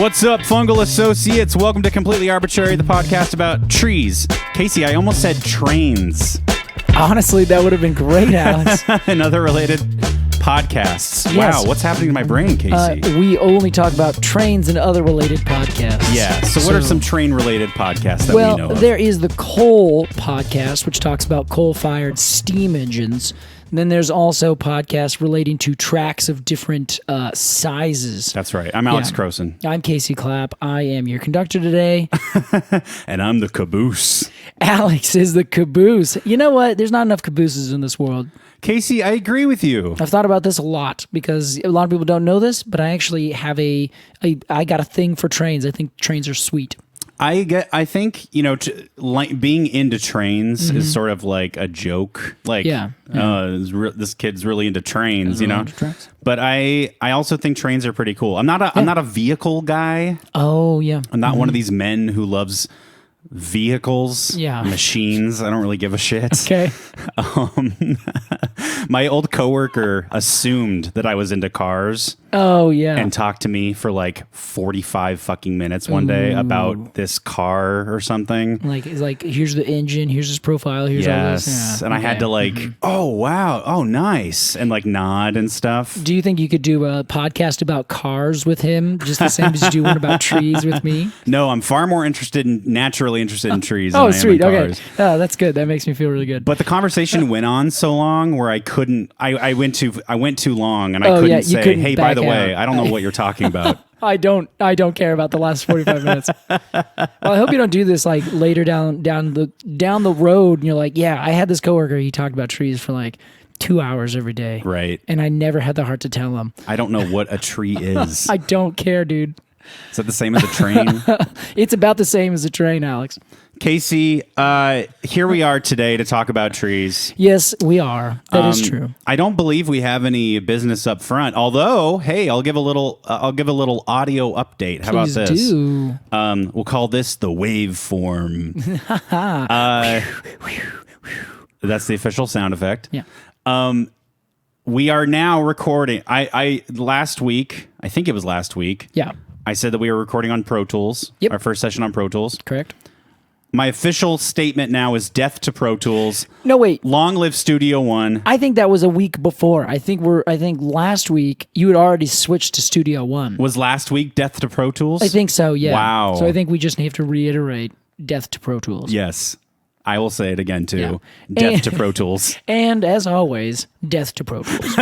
What's up, fungal associates? Welcome to Completely Arbortrary, the podcast about trees. Casey, I almost said trains. Honestly, that would have been great, Alex. And other related podcasts. Yes. Wow, what's happening to my brain, Casey? We only talk about trains and other related podcasts. Yeah, so what are some train-related podcasts that we know of? There is the coal podcast, which talks about coal-fired steam engines. And then there's also podcasts relating to tracks of different sizes. That's right. I'm Alex Crowson. I'm Casey Clapp. I am your conductor today. And I'm the caboose. Alex is the caboose. You know what? There's not enough cabooses in this world. Casey, I agree with you. I've thought about this a lot because a lot of people don't know this, but I actually have I got a thing for trains. I think trains are sweet. I think, you know, being into trains is sort of like a joke. Like, this kid's really into trains, you know. But I also think trains are pretty cool. I'm not a vehicle guy. Oh yeah. I'm not one of these men who loves vehicles, machines. I don't really give a shit. Okay. My old coworker assumed that I was into cars. Oh yeah. And talked to me for like 45 fucking minutes one day about this car or something. It's like here's the engine, here's his profile, here's all this. Yeah. And I had to oh wow, oh nice, and like nod and stuff. Do you think you could do a podcast about cars with him, just the same as you do one about trees with me? No, I'm far more naturally interested in trees. Oh, than sweet. I am in cars. Okay. Oh, that's good. That makes me feel really good. But the conversation went on so long where I couldn't. I went too long, and I couldn't say, "Hey, by the way, I don't know what you're talking about." I don't care about the last 45 minutes. Well, I hope you don't do this like later down the road, and you're like, "Yeah, I had this coworker. He talked about trees for like 2 hours every day, right?" And I never had the heart to tell him. I don't know what a tree is. I don't care, dude. Is that the same as a train? It's about the same as a train, Alex. Casey, here we are today to talk about trees. Yes, we are. That is true. I don't believe we have any business up front. Although, hey, I'll give a little audio update. How about this? Please do. We'll call this the waveform. That's the official sound effect. Yeah. We are now recording. I think it was last week. Yeah. I said that we were recording on Pro Tools. Yep. Our first session on Pro Tools. Correct. My official statement now is death to Pro Tools. No, wait. Long live Studio One. I think that was a week before. I think last week you had already switched to Studio One. Was last week death to Pro Tools? I think so, yeah. Wow. So I think we just have to reiterate death to Pro Tools. Yes. I will say it again, too. Yeah. Death to Pro Tools. And as always, death to Pro Tools.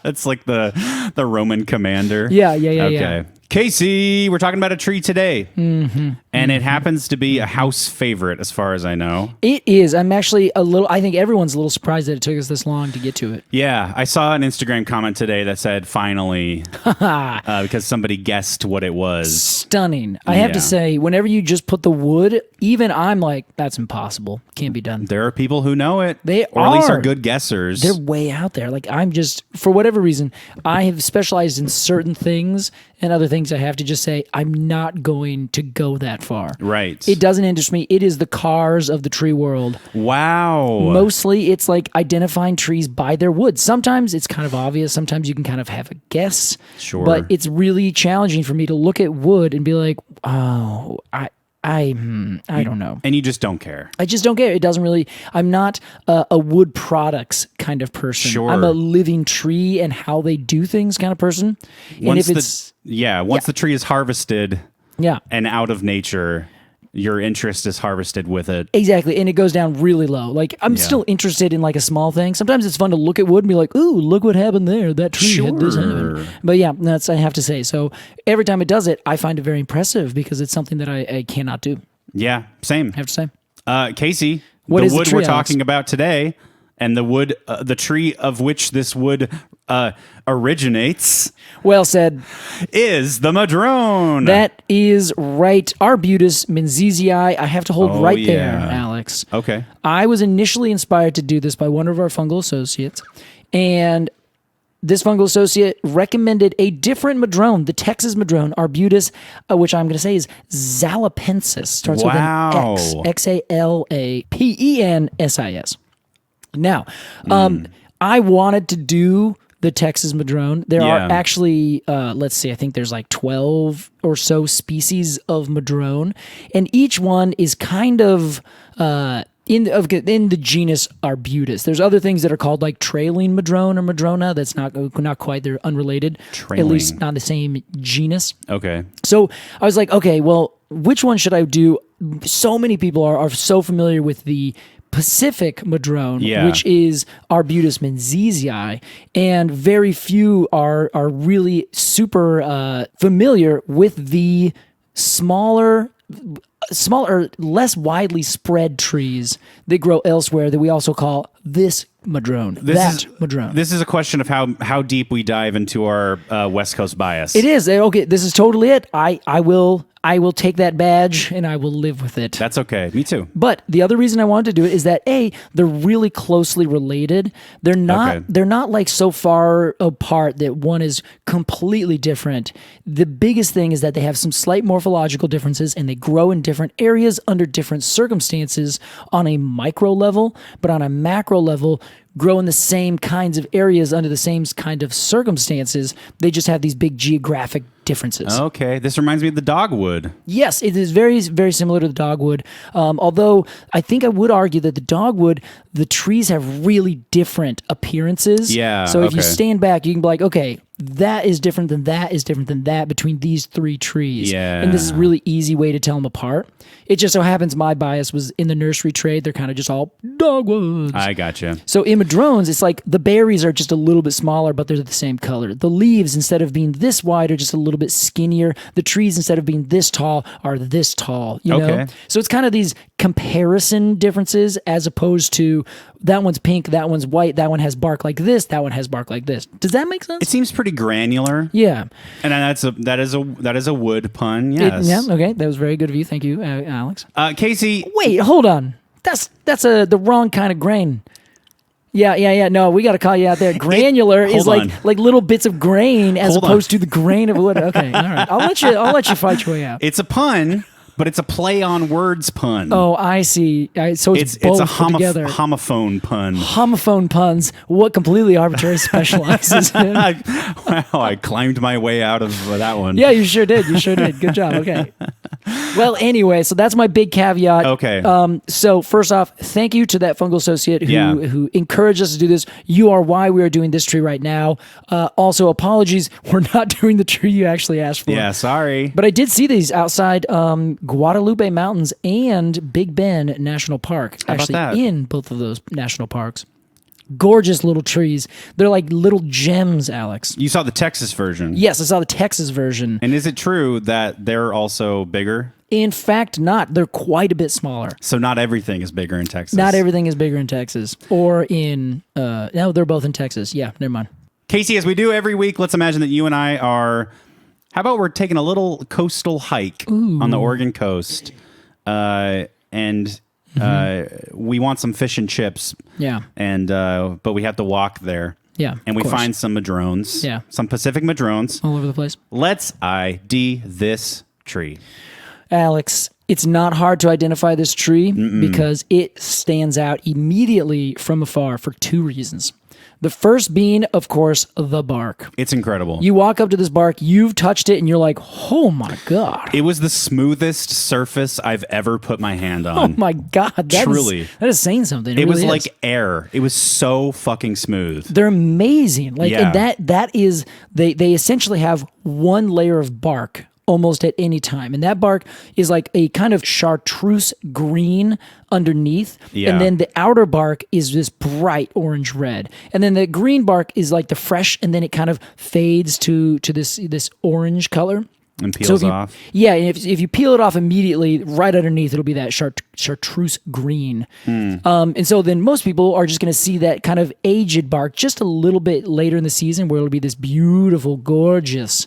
It's like the Roman commander. Yeah. Okay. Casey, we're talking about a tree today. Mm-hmm. And it happens to be a house favorite, as far as I know. It is. I'm actually I think everyone's a little surprised that it took us this long to get to it. Yeah. I saw an Instagram comment today that said, finally, because somebody guessed what it was. Stunning. I have to say, whenever you just put the wood, even I'm like, that's impossible. Can't be done. There are people who know it. Or at least are good guessers. They're way out there. Like, I'm just, for whatever reason, I have specialized in certain things, and other things I have to just say, I'm not going to go that far. Right. It doesn't interest me. It is the cars of the tree world. Wow. Mostly, it's like identifying trees by their wood. Sometimes it's kind of obvious. Sometimes you can kind of have a guess. Sure. But it's really challenging for me to look at wood and be like, oh, I don't know. And you just don't care. I just don't care. It doesn't really, I'm not a wood products kind of person. Sure. I'm a living tree and how they do things kind of person. Once the tree is harvested and out of nature, your interest is harvested with it. Exactly. And it goes down really low. Like, I'm still interested in like a small thing. Sometimes it's fun to look at wood and be like, ooh, look what happened there. That tree had this happen. But yeah, that's, I have to say. So every time it does it, I find it very impressive because it's something that I cannot do. Yeah, same. I have to say. Casey, what is the wood the tree, we're talking about today, and the wood, the tree of which this wood originates. Well said. Is the Madrone. That is right. Arbutus, menziesii. I have to hold there, Alex. Okay. I was initially inspired to do this by one of our fungal associates, and this fungal associate recommended a different Madrone, the Texas Madrone, Arbutus, which I'm going to say is Xalapensis. Starts with an X. Xalapensis. Now, I wanted to do the Texas Madrone. There are actually, let's see, I think there's like 12 or so species of Madrone, and each one is kind of in the genus Arbutus. There's other things that are called like trailing Madrone or Madrona. That's not quite. They're unrelated. Trailing. At least not the same genus. Okay. So I was like, okay, well, which one should I do? So many people are so familiar with the Pacific Madrone, which is Arbutus menziesii, and very few are really super familiar with the smaller, less widely spread trees that grow elsewhere that we also call this Madrone, Madrone. This is a question of how deep we dive into our West Coast bias. It is. Okay, this is totally it. I will take that badge and I will live with it. That's okay. Me too. But the other reason I wanted to do it is that they're really closely related. They're not like so far apart that one is completely different. The biggest thing is that they have some slight morphological differences and they grow in different areas under different circumstances on a micro level, but on a macro level, grow in the same kinds of areas under the same kind of circumstances. They just have these big geographic differences. Okay. This reminds me of the dogwood. Yes, it is very, very similar to the dogwood. Although I think I would argue that the dogwood, the trees have really different appearances. Yeah. So if you stand back, you can be like, okay, that is different than that is different than that between these three trees. Yeah. And this is a really easy way to tell them apart. It just so happens my bias was in the nursery trade. They're kind of just all dogwoods. I gotcha. So in Madrones, it's like the berries are just a little bit smaller, but they're the same color. The leaves, instead of being this wide, are just a little bit skinnier. The trees, instead of being this tall, are this tall. You know? So it's kind of these comparison differences as opposed to that one's pink, that one's white, that one has bark like this, that one has bark like this. Does that make sense? It seems pretty granular. Yeah. And that is a wood pun. Yes. Okay. That was very good of you. Thank you, Alex. Casey. Wait, hold on. That's the wrong kind of grain. Yeah. No, we got to call you out there. Granular is like little bits of grain as opposed to the grain of wood. Okay, all right. I'll let you fight your way out. It's a pun, but it's a play on words pun. Oh, I see. So it's a together. homophone pun. Homophone puns. What completely arbitrary specializes in. Wow, I climbed my way out of that one. Yeah, you sure did. Good job. Okay. Well, anyway, so that's my big caveat. Okay. So first off, thank you to that fungal associate who encouraged us to do this. You are why we are doing this tree right now. Also, apologies, we're not doing the tree you actually asked for. Yeah, sorry. But I did see these outside Guadalupe Mountains and Big Bend National Park. Actually, in both of those national parks. Gorgeous little trees. They're like little gems, Alex. You saw the Texas version. Yes, I saw the Texas version. And is it true that they're also bigger? In fact, not. They're quite a bit smaller. So not everything is bigger in Texas. Not everything is bigger in Texas. Or in... no, they're both in Texas. Yeah, never mind. Casey, as we do every week, let's imagine that you and I are... How about we're taking a little coastal hike on the Oregon coast, and we want some fish and chips. Yeah. And but we have to walk there. Yeah. And we find some madrones. Yeah. Some Pacific madrones. All over the place. Let's ID this tree. Alex, it's not hard to identify this tree because it stands out immediately from afar for two reasons. The first being, of course, the bark. It's incredible. You walk up to this bark, you've touched it, and you're like, oh my God. It was the smoothest surface I've ever put my hand on. Oh my God. Truly. That is saying something. It was really like air. It was so fucking smooth. They're amazing. And that is, they essentially have one layer of bark almost at any time. And that bark is like a kind of chartreuse green underneath. Yeah. And then the outer bark is this bright orange red. And then the green bark is like the fresh, and then it kind of fades to this orange color. And peels off. Yeah, and if you peel it off immediately, right underneath, it'll be that chartreuse green. And so then most people are just going to see that kind of aged bark just a little bit later in the season, where it'll be this beautiful, gorgeous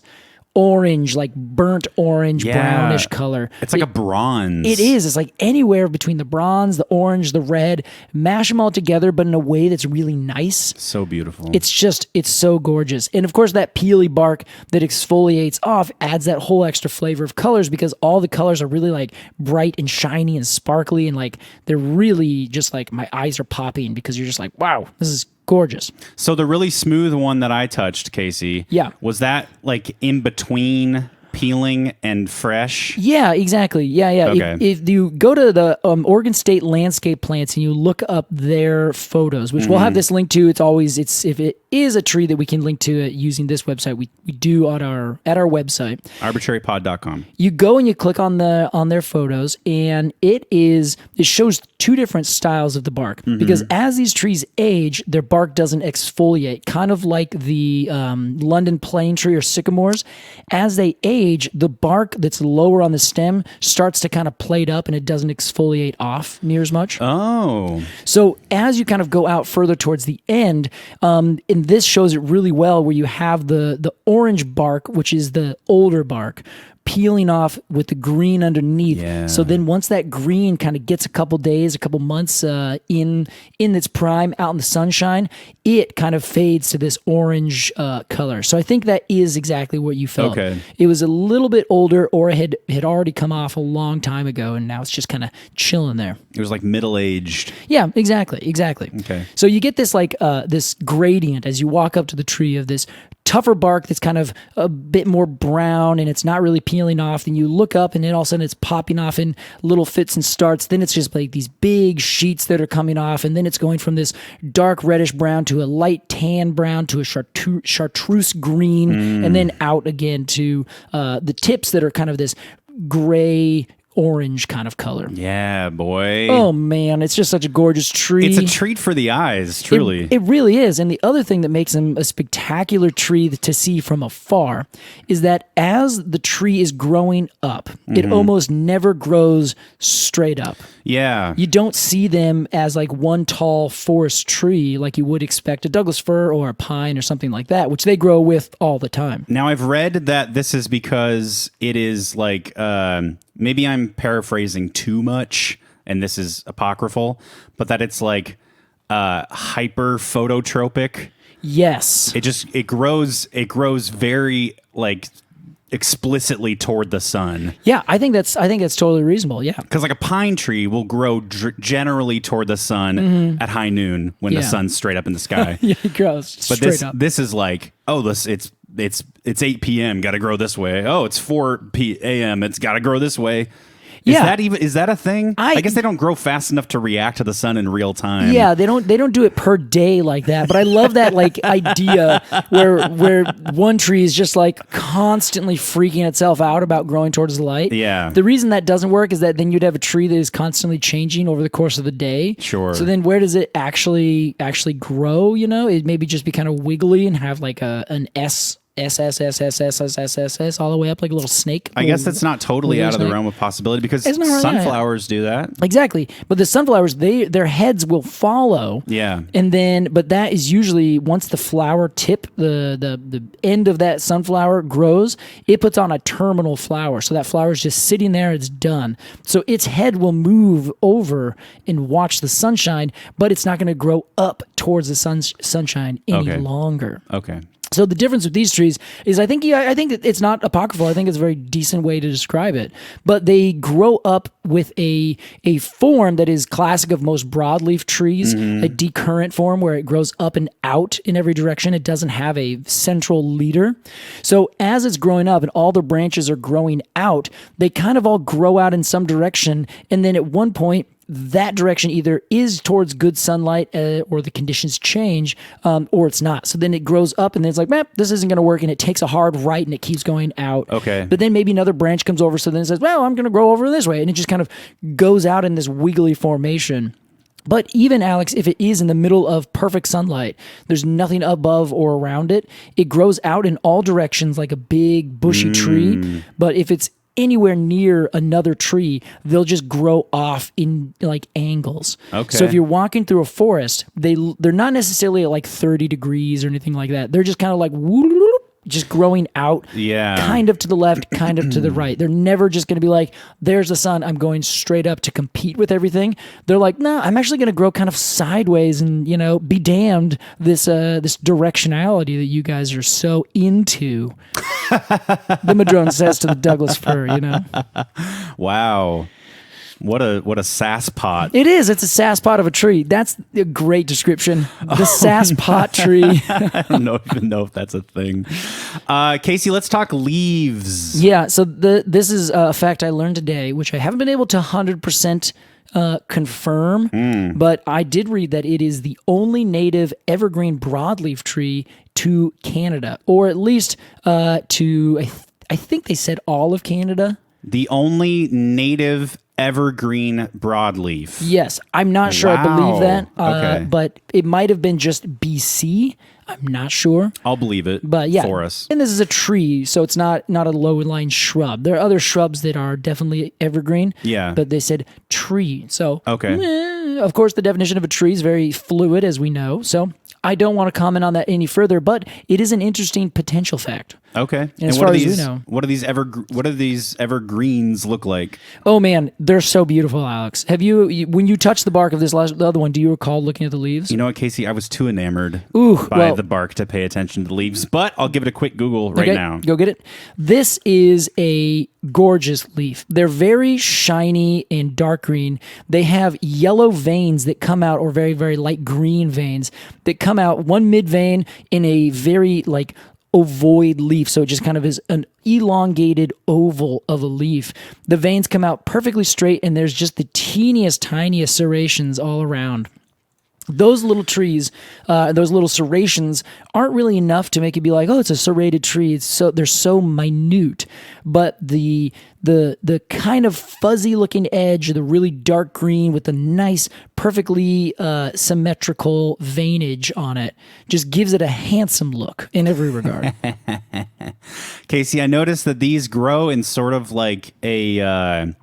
orange, like burnt orange, brownish color. It's like a bronze. It is. It's like anywhere between the bronze, the orange, the red. Mash them all together, but in a way that's really nice. So beautiful. It's so gorgeous. And of course, that peely bark that exfoliates off adds that whole extra flavor of colors, because all the colors are really like bright and shiny and sparkly, and like they're really just like my eyes are popping, because you're just like, wow, this is gorgeous. So the really smooth one that I touched, Casey, was that like in between peeling and fresh? Yeah, exactly. Yeah. Okay. If you go to the Oregon State Landscape Plants and you look up their photos, which we'll have this link to, it's if it is a tree that we can link to using this website, we do at our website, arbortrarypod.com. You go and you click on their photos, and it shows two different styles of the bark, because as these trees age, their bark doesn't exfoliate, kind of like the London plane tree or sycamores. As they age, the bark that's lower on the stem starts to kind of plate up, and it doesn't exfoliate off near as much. Oh. So as you kind of go out further towards the end, and this shows it really well, where you have the orange bark, which is the older bark, peeling off with the green underneath. Yeah. So then once that green kind of gets a couple days, a couple months in its prime out in the sunshine, it kind of fades to this orange color. So I think that is exactly what you felt. Okay. It was a little bit older, or it had already come off a long time ago, and now it's just kind of chilling there. It was like middle-aged. Yeah, exactly. Okay. So you get this like this gradient as you walk up to the tree of this tougher bark that's kind of a bit more brown, and it's not really peeling off. Then you look up, and then all of a sudden it's popping off in little fits and starts. Then it's just like these big sheets that are coming off, and then it's going from this dark reddish brown to a light tan brown to a chartreuse green, and then out again to the tips that are kind of this gray orange kind of color. Yeah, boy. Oh man, it's just such a gorgeous tree. It's a treat for the eyes, truly. It really is. And the other thing that makes him a spectacular tree to see from afar is that as the tree is growing up, it almost never grows straight up. Yeah. You don't see them as like one tall forest tree like you would expect a Douglas fir or a pine or something like that, which they grow with all the time. Now, I've read that this is because it is like, maybe I'm paraphrasing too much, and this is apocryphal, but that it's like hyper phototropic. Yes. It grows very like explicitly toward the sun. Yeah, I think that's totally reasonable. Yeah. Because like a pine tree will grow generally toward the sun at high noon when the sun's straight up in the sky. Yeah, it grows but straight up. This is like, it's 8 p.m. Got to grow this way. Oh, it's 4 a.m. It's got to grow this way. Is that a thing? I guess they don't grow fast enough to react to the sun in real time. Yeah, they don't do it per day like that. But I love that like idea where one tree is just like constantly freaking itself out about growing towards the light. Yeah. The reason that doesn't work is that then you'd have a tree that is constantly changing over the course of the day. Sure. So then where does it actually grow? You know, it maybe just be kind of wiggly and have like an S all the way up like a little snake. I guess that's not totally out of the realm of possibility, because sunflowers do that. Exactly. But the sunflowers, their heads will follow. Yeah. But that is usually once the flower tip, the end of that sunflower grows, it puts on a terminal flower. So that flower is just sitting there, it's done. So its head will move over and watch the sunshine, but it's not going to grow up towards the sunshine any longer. Okay. So the difference with these trees is I think that it's not apocryphal. I think it's a very decent way to describe it. But they grow up with a form that is classic of most broadleaf trees, a decurrent form where it grows up and out in every direction. It doesn't have a central leader. So as it's growing up and all the branches are growing out, they kind of all grow out in some direction. And then at one point, that direction either is towards good sunlight or the conditions change or it's not. So then it grows up and then it's like, this isn't going to work. And it takes a hard right and it keeps going out. Okay. But then maybe another branch comes over. So then it says, well, I'm going to grow over this way. And it just kind of goes out in this wiggly formation. But even, Alex, if it is in the middle of perfect sunlight, there's nothing above or around it, it grows out in all directions like a big bushy tree. But if it's anywhere near another tree, they'll just grow off in like angles. Okay. So if you're walking through a forest, they're not necessarily at like 30 degrees or anything like that. They're just kind of like just growing out, kind of to the left, kind of to the right. They're never just going to be like, there's the sun, I'm going straight up to compete with everything. They're like, no, I'm actually going to grow kind of sideways and, be damned this directionality that you guys are so into. The Madrone says to the Douglas fir, Wow. What a sass pot. It is. It's a sass pot of a tree. That's a great description. The sass pot tree. I don't even know if that's a thing. Casey, let's talk leaves. Yeah. So this is a fact I learned today, which I haven't been able to 100% confirm, but I did read that it is the only native evergreen broadleaf tree to Canada, or at least to, I think they said all of Canada. The only native evergreen broadleaf. Yes, I'm not sure I believe that, Okay. but it might have been just BC. I'm not sure. I'll believe it But yeah, for us. and this is a tree, so it's not a low-lying shrub. There are other shrubs that are definitely evergreen. Yeah. But they said tree. So Okay. of course, the definition of a tree is very fluid, as we know. So I don't want to comment on that any further, but it is an interesting potential fact. Okay. And as far as we know, what do these evergreens look like? oh man, they're so beautiful, Alex. Have you when you touch the bark of the other one? Do you recall looking at the leaves? You know what, Casey? I was too enamored Ooh, by well, the bark to pay attention to the leaves, but I'll give it a quick Google right now. Go get it. This is a gorgeous leaf. They're very shiny and dark green. They have yellow veins that come out, or very, very light green veins that come out, one mid vein in a very like ovoid leaf. So it just kind of is an elongated oval of a leaf. The veins come out perfectly straight, and there's just the teeniest, tiniest serrations all around. Those little trees, those little serrations aren't really enough to make it be like, oh, it's a serrated tree. They're so minute, but the kind of fuzzy looking edge, the really dark green with the nice, perfectly symmetrical veinage on it, just gives it a handsome look in every regard. Casey, I noticed that these grow in sort of like a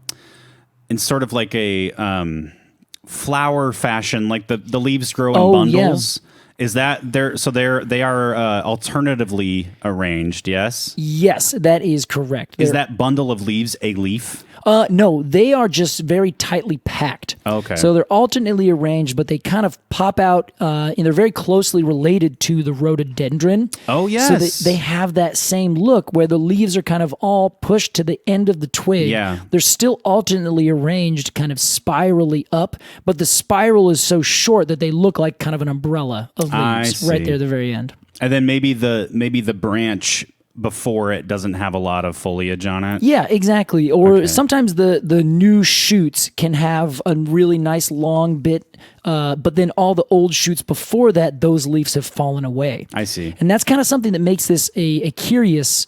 flower fashion, like the leaves grow in bundles. Yeah. Is that they are alternatively arranged? Yes. Yes, that is correct. Is that bundle of leaves a leaf? No, they are just very tightly packed. Okay. So they're alternately arranged, but they kind of pop out, and they're very closely related to the rhododendron. Oh, yes. So they have that same look where the leaves are kind of all pushed to the end of the twig. Yeah. They're still alternately arranged, kind of spirally up, but the spiral is so short that they look like kind of an umbrella of leaves right there at the very end. And then maybe the branch before it doesn't have a lot of foliage on it. Yeah, exactly. Or sometimes the new shoots can have a really nice long bit, but then all the old shoots before that, those leaves have fallen away. I see. And that's kind of something that makes this a curious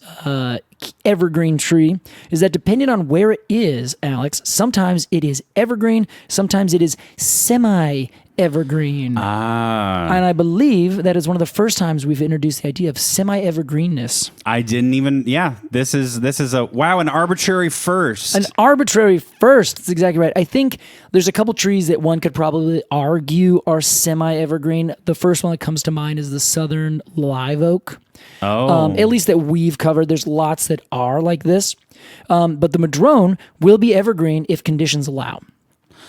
evergreen tree, is that depending on where it is, Alex, sometimes it is evergreen, sometimes it is semi-evergreen. And I believe that is one of the first times we've introduced the idea of semi-evergreenness. I didn't even, this is an arbitrary first. An arbitrary first. That's exactly right. I think there's a couple trees that one could probably argue are semi-evergreen. The first one that comes to mind is the southern live oak. Oh. At least that we've covered. There's lots that are like this. But the Madrone will be evergreen if conditions allow.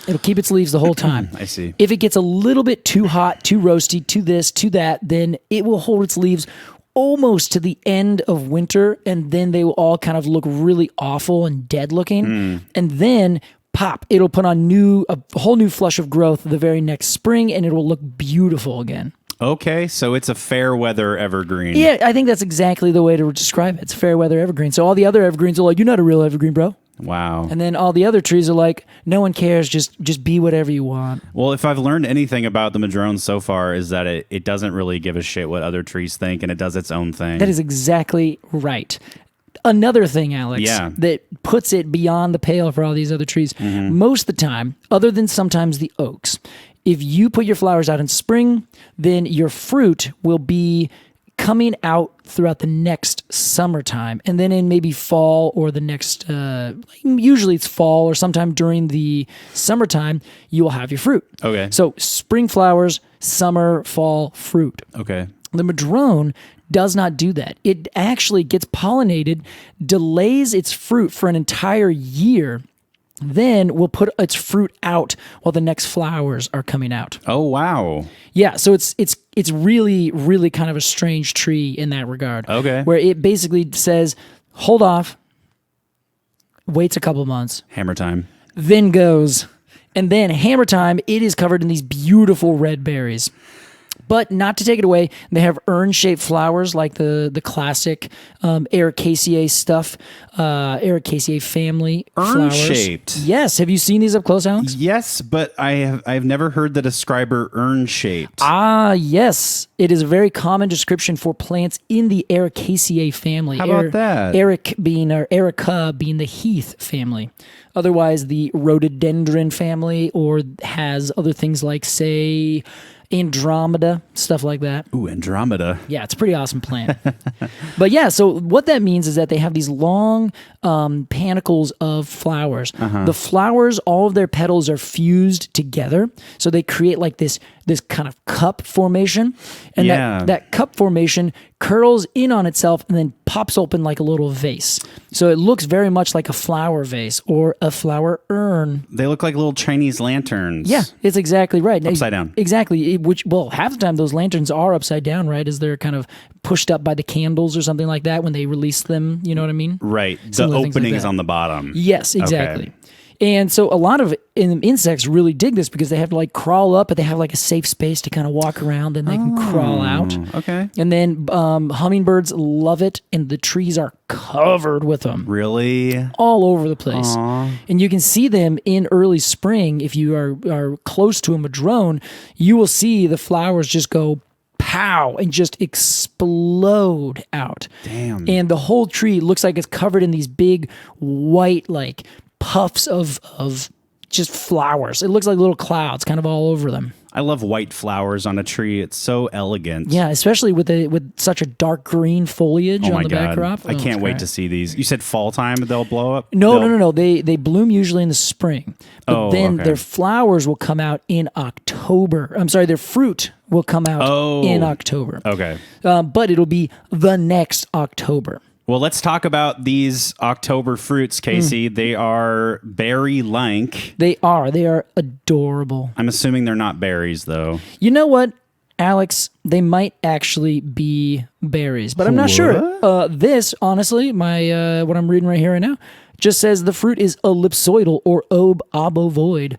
It'll keep its leaves the whole time. I see. If it gets a little bit too hot, too roasty, too this, too that, then it will hold its leaves almost to the end of winter, and then they will all kind of look really awful and dead looking. And then pop, it'll put on a whole new flush of growth the very next spring, and it will look beautiful again. Okay, so it's a fair weather evergreen. Yeah, I think that's exactly the way to describe it. It's fair weather evergreen. So all the other evergreens are like, you're not a real evergreen, bro. Wow. And then all the other trees are like, no one cares, just be whatever you want. Well, if I've learned anything about the Madrone so far, is that it doesn't really give a shit what other trees think, and it does its own thing. That is exactly right. Another thing, Alex, that puts it beyond the pale for all these other trees, most of the time, other than sometimes the oaks, if you put your flowers out in spring, then your fruit will be coming out throughout the next summertime, and then in maybe fall or the next, usually it's fall or sometime during the summertime, you will have your fruit. Okay. So spring flowers, summer, fall, fruit. Okay. The Madrone does not do that. It actually gets pollinated, delays its fruit for an entire year, then will put its fruit out while the next flowers are coming out. Oh, wow. Yeah, so it's really, really kind of a strange tree in that regard. Okay. Where it basically says, hold off, waits a couple months. Hammer time. then goes. And then hammer time, it is covered in these beautiful red berries. But not to take it away, they have urn-shaped flowers like the classic Ericaceae stuff, Ericaceae family flowers. Urn-shaped? Yes. Have you seen these up close, Alex? Yes, but I've never heard the describer urn-shaped. Ah, yes. It is a very common description for plants in the Ericaceae family. How about that? Erica being the heath family. Otherwise, the rhododendron family, or has other things like, say, Andromeda, stuff like that. Ooh, Andromeda. Yeah, it's a pretty awesome plant. But yeah, so what that means is that they have these long panicles of flowers. The flowers, all of their petals are fused together, so they create like this kind of cup formation. And that cup formation curls in on itself and then pops open like a little vase. So it looks very much like a flower vase or a flower urn. They look like little Chinese lanterns. Yeah, it's exactly right. Upside down. Exactly. Half the time those lanterns are upside down, right? As they're kind of pushed up by the candles or something like that when they release them. You know what I mean? Right. The opening is on the bottom. Yes, exactly. Okay. And so a lot of insects really dig this because they have to like crawl up, but they have like a safe space to kind of walk around and they can crawl out. Okay. And then hummingbirds love it, and the trees are covered with them. Really? All over the place. Aww. And you can see them in early spring. If you are close to a madrone, you will see the flowers just go pow and just explode out. Damn. And the whole tree looks like it's covered in these big white like puffs of just flowers. It looks like little clouds kind of all over them. I love white flowers on a tree. It's so elegant. Yeah, especially with such a dark green foliage on the backdrop. I can't wait to see these. You said fall time they'll blow up? No. They bloom usually in the spring. But then their flowers will come out in October. I'm sorry, their fruit will come out in October. Okay. But it'll be the next October. Well, let's talk about these October fruits, Casey. They are berry-like. They are adorable. I'm assuming they're not berries, though. You know what, Alex? They might actually be berries, but I'm not sure. This, honestly, my what I'm reading right here right now, just says the fruit is ellipsoidal or obovoid,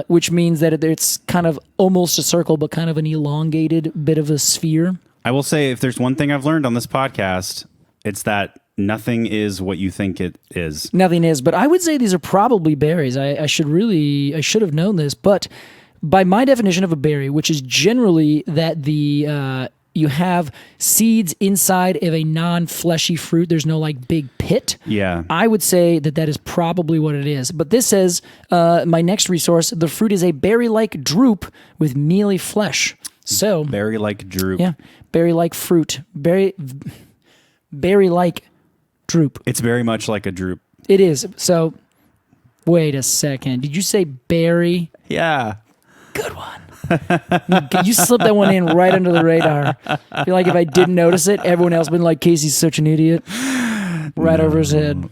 which means that it's kind of almost a circle, but kind of an elongated bit of a sphere. I will say, if there's one thing I've learned on this podcast, it's that nothing is what you think it is. Nothing is, but I would say these are probably berries. I should have known this, but by my definition of a berry, which is generally that you have seeds inside of a non-fleshy fruit. There's no like big pit. Yeah. I would say that is probably what it is. But this says, my next resource, the fruit is a berry-like drupe with mealy flesh. So berry-like drupe. Yeah, berry-like fruit. Berry-like drupe. It's very much like a drupe. It is. So, wait a second. Did you say berry? Yeah. Good one. You slipped that one in right under the radar. I feel like if I didn't notice it, everyone else would been like, Casey's such an idiot. Right over his head.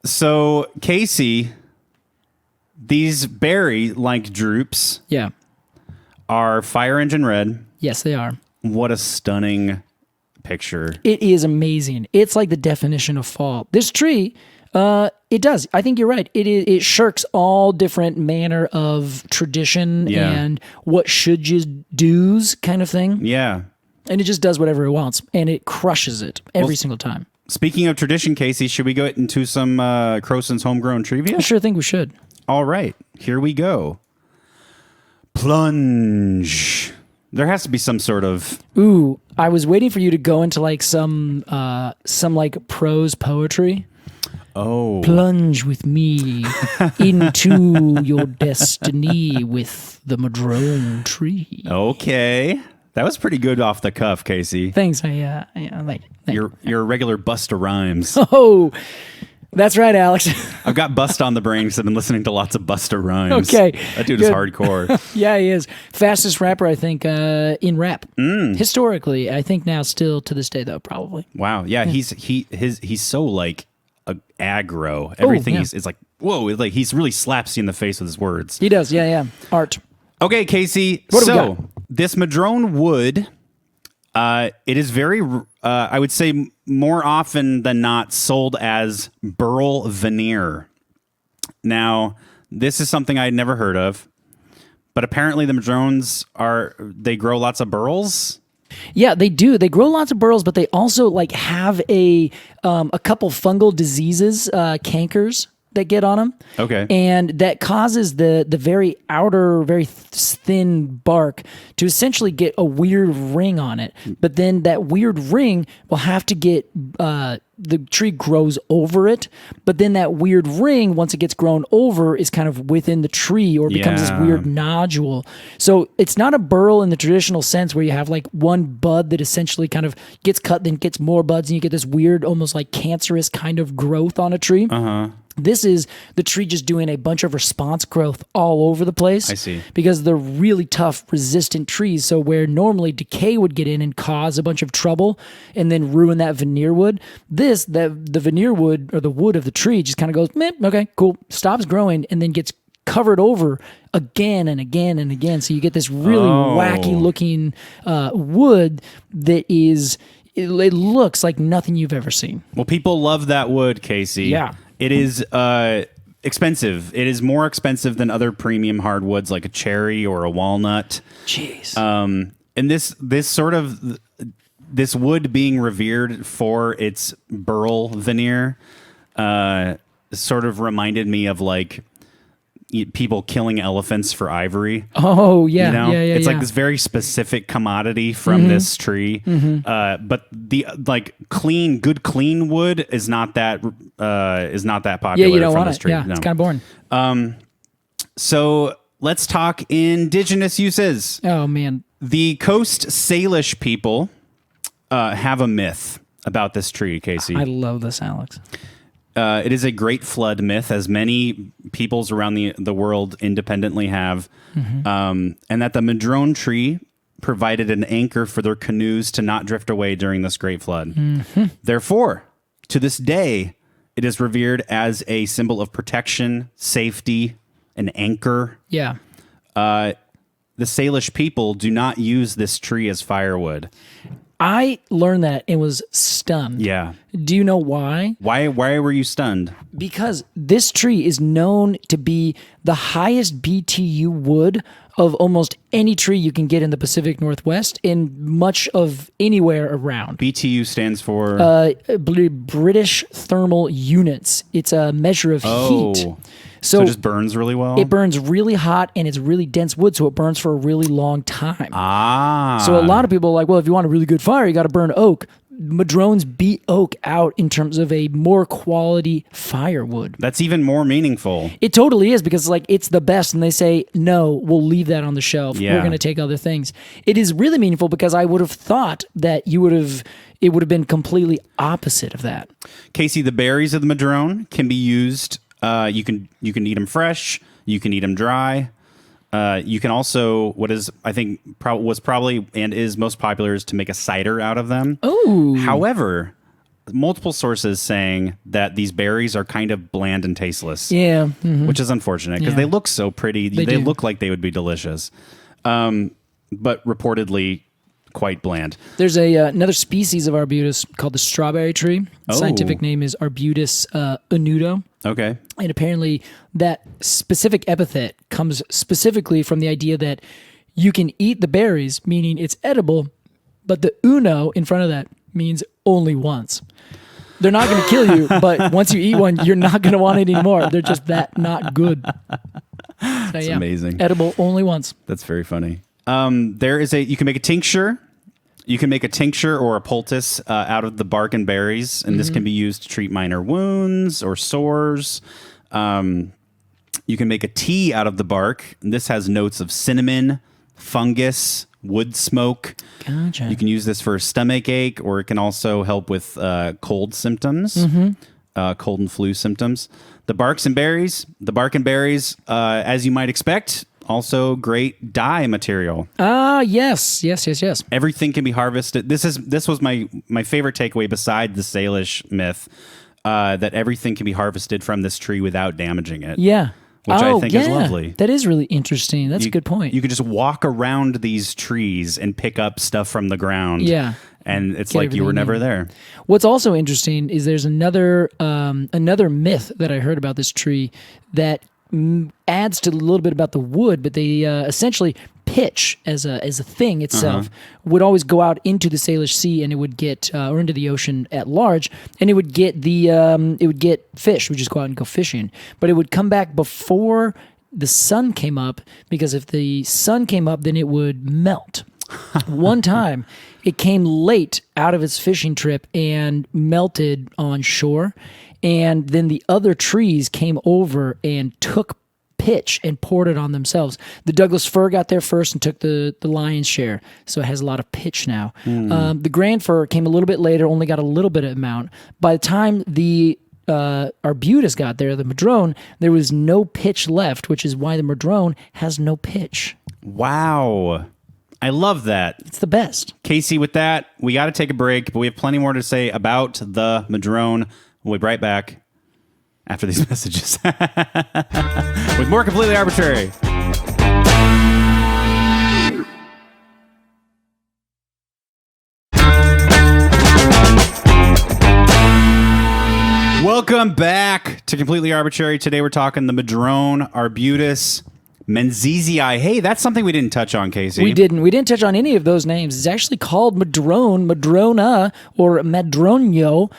So, Casey, these berry-like drupes are fire engine red. Yes, they are. What a stunning picture. It is amazing. It's like the definition of fall. This tree, it does. I think you're right. It shirks all different manner of tradition and what should you do's kind of thing. Yeah. And it just does whatever it wants, and it crushes it every single time. Speaking of tradition, Casey, should we go into some Crowson's homegrown trivia? I sure think we should. All right. Here we go. Plunge. There has to be some sort of... Ooh, I was waiting for you to go into like some like prose poetry. Oh. Plunge with me into your destiny with the Madrone tree. Okay. That was pretty good off the cuff, Casey. Thanks. You're a regular Busta Rhymes. Oh, that's right, Alex. I've got Bust on the brain because I've been listening to lots of Busta Rhymes. Okay. That dude is hardcore. Yeah, he is. Fastest rapper, I think, in rap. Historically, I think now still to this day, though, probably. Wow. Yeah, he's so like aggro. Everything is like, whoa, like he's really slaps you in the face with his words. He does, yeah. Art. Okay, Casey. What do we got? This Madrone wood, it is very, I would say more often than not sold as burl veneer. Now, this is something I'd never heard of, but apparently the Madrones they grow lots of burls. Yeah, they do. They grow lots of burls, but they also like have a couple fungal diseases, cankers that get on them. Okay. And that causes the very outer, very thin bark to essentially get a weird ring on it. But then that weird ring will have to get, the tree grows over it. But then that weird ring, once it gets grown over, is kind of within the tree or becomes this weird nodule. So it's not a burl in the traditional sense where you have like one bud that essentially kind of gets cut, then gets more buds, and you get this weird, almost like cancerous kind of growth on a tree. Uh-huh. This is the tree just doing a bunch of response growth all over the place. I see. Because they're really tough, resistant trees. So where normally decay would get in and cause a bunch of trouble and then ruin that veneer wood, the veneer wood or the wood of the tree just kind of goes, meh, okay, cool, stops growing and then gets covered over again and again and again. So you get this really wacky looking wood that is, it looks like nothing you've ever seen. Well, people love that wood, Casey. Yeah. It is expensive. It is more expensive than other premium hardwoods like a cherry or a walnut. Jeez. And this wood being revered for its burl veneer sort of reminded me of like people killing elephants for ivory. Oh, yeah. You know? Yeah. It's like this very specific commodity from this tree. But the good clean wood is not that popular. Yeah, you don't from want this it. tree. Yeah, No. it's kind of boring. So let's talk indigenous uses. Oh, man. The Coast Salish people have a myth about this tree, Casey. I love this, Alex. It is a great flood myth, as many peoples around the world independently have, and that the Madrone tree provided an anchor for their canoes to not drift away during this great flood. Therefore, to this day, it is revered as a symbol of protection, safety, an anchor. Yeah. The Salish people do not use this tree as firewood. I learned that and was stunned. Yeah. Do you know why? Why were you stunned? Because this tree is known to be the highest BTU wood of almost any tree you can get in the Pacific Northwest and much of anywhere around. BTU stands for? British Thermal Units. It's a measure of heat. So it just burns really well? It burns really hot and it's really dense wood, so it burns for a really long time. Ah. So a lot of people are like, well, if you want a really good fire, you got to burn oak. Madrones beat oak out in terms of a more quality firewood. That's even more meaningful. It totally is, because like it's the best, and they say, no, we'll leave that on the shelf. Yeah. We're going to take other things. It is really meaningful because I would have thought that it would have been completely opposite of that. Casey, the berries of the Madrone can be used. You can eat them fresh. You can eat them dry. You can also, what is, I think, was probably and is most popular is to make a cider out of them. Oh. However, multiple sources saying that these berries are kind of bland and tasteless. Yeah. Which is unfortunate because they look so pretty. They look like they would be delicious. But reportedly quite bland. There's another species of Arbutus called the strawberry tree. The scientific name is Arbutus unudo. Okay. And apparently that specific epithet comes specifically from the idea that you can eat the berries, meaning it's edible, but the uno in front of that means only once. They're not going to kill you, but once you eat one, you're not going to want it anymore. They're just that not good. That's amazing. Edible only once. That's very funny. You can make a tincture. You can make a tincture or a poultice out of the bark and berries, and this can be used to treat minor wounds or sores. You can make a tea out of the bark. And this has notes of cinnamon, fungus, wood smoke. Gotcha. You can use this for a stomach ache, or it can also help with cold symptoms, cold and flu symptoms. The bark and berries, as you might expect, also great dye material. Yes. Everything can be harvested. This was my favorite takeaway beside the Salish myth, that everything can be harvested from this tree without damaging it. Yeah. Which I think is lovely. That is really interesting. That's a good point. You can just walk around these trees and pick up stuff from the ground. Yeah. and it's like you were never there. What's also interesting is there's another myth that I heard about this tree that adds to a little bit about the wood, but they essentially pitch as a thing itself would always go out into the Salish Sea, and it would get or into the ocean at large, and it would get fish. Would just go out and go fishing, but it would come back before the sun came up, because if the sun came up, then it would melt. One time, it came late out of its fishing trip and melted on shore, and then the other trees came over and took pitch and poured it on themselves. The Douglas fir got there first and took the lion's share, so it has a lot of pitch now. The grand fir came a little bit later, only got a little bit of amount. By the time the Arbutus got there, the Madrone, there was no pitch left, which is why the Madrone has no pitch. Wow. I love that. It's the best. Casey, with that, we got to take a break, but we have plenty more to say about the Madrone. We'll be right back after these messages with more Completely Arbortrary. Welcome back to Completely Arbortrary. Today we're talking the Madrone, Arbutus, menziesii. Hey, that's something we didn't touch on, Casey. We didn't touch on any of those names. It's actually called Madrone, Madrona, or Madronio,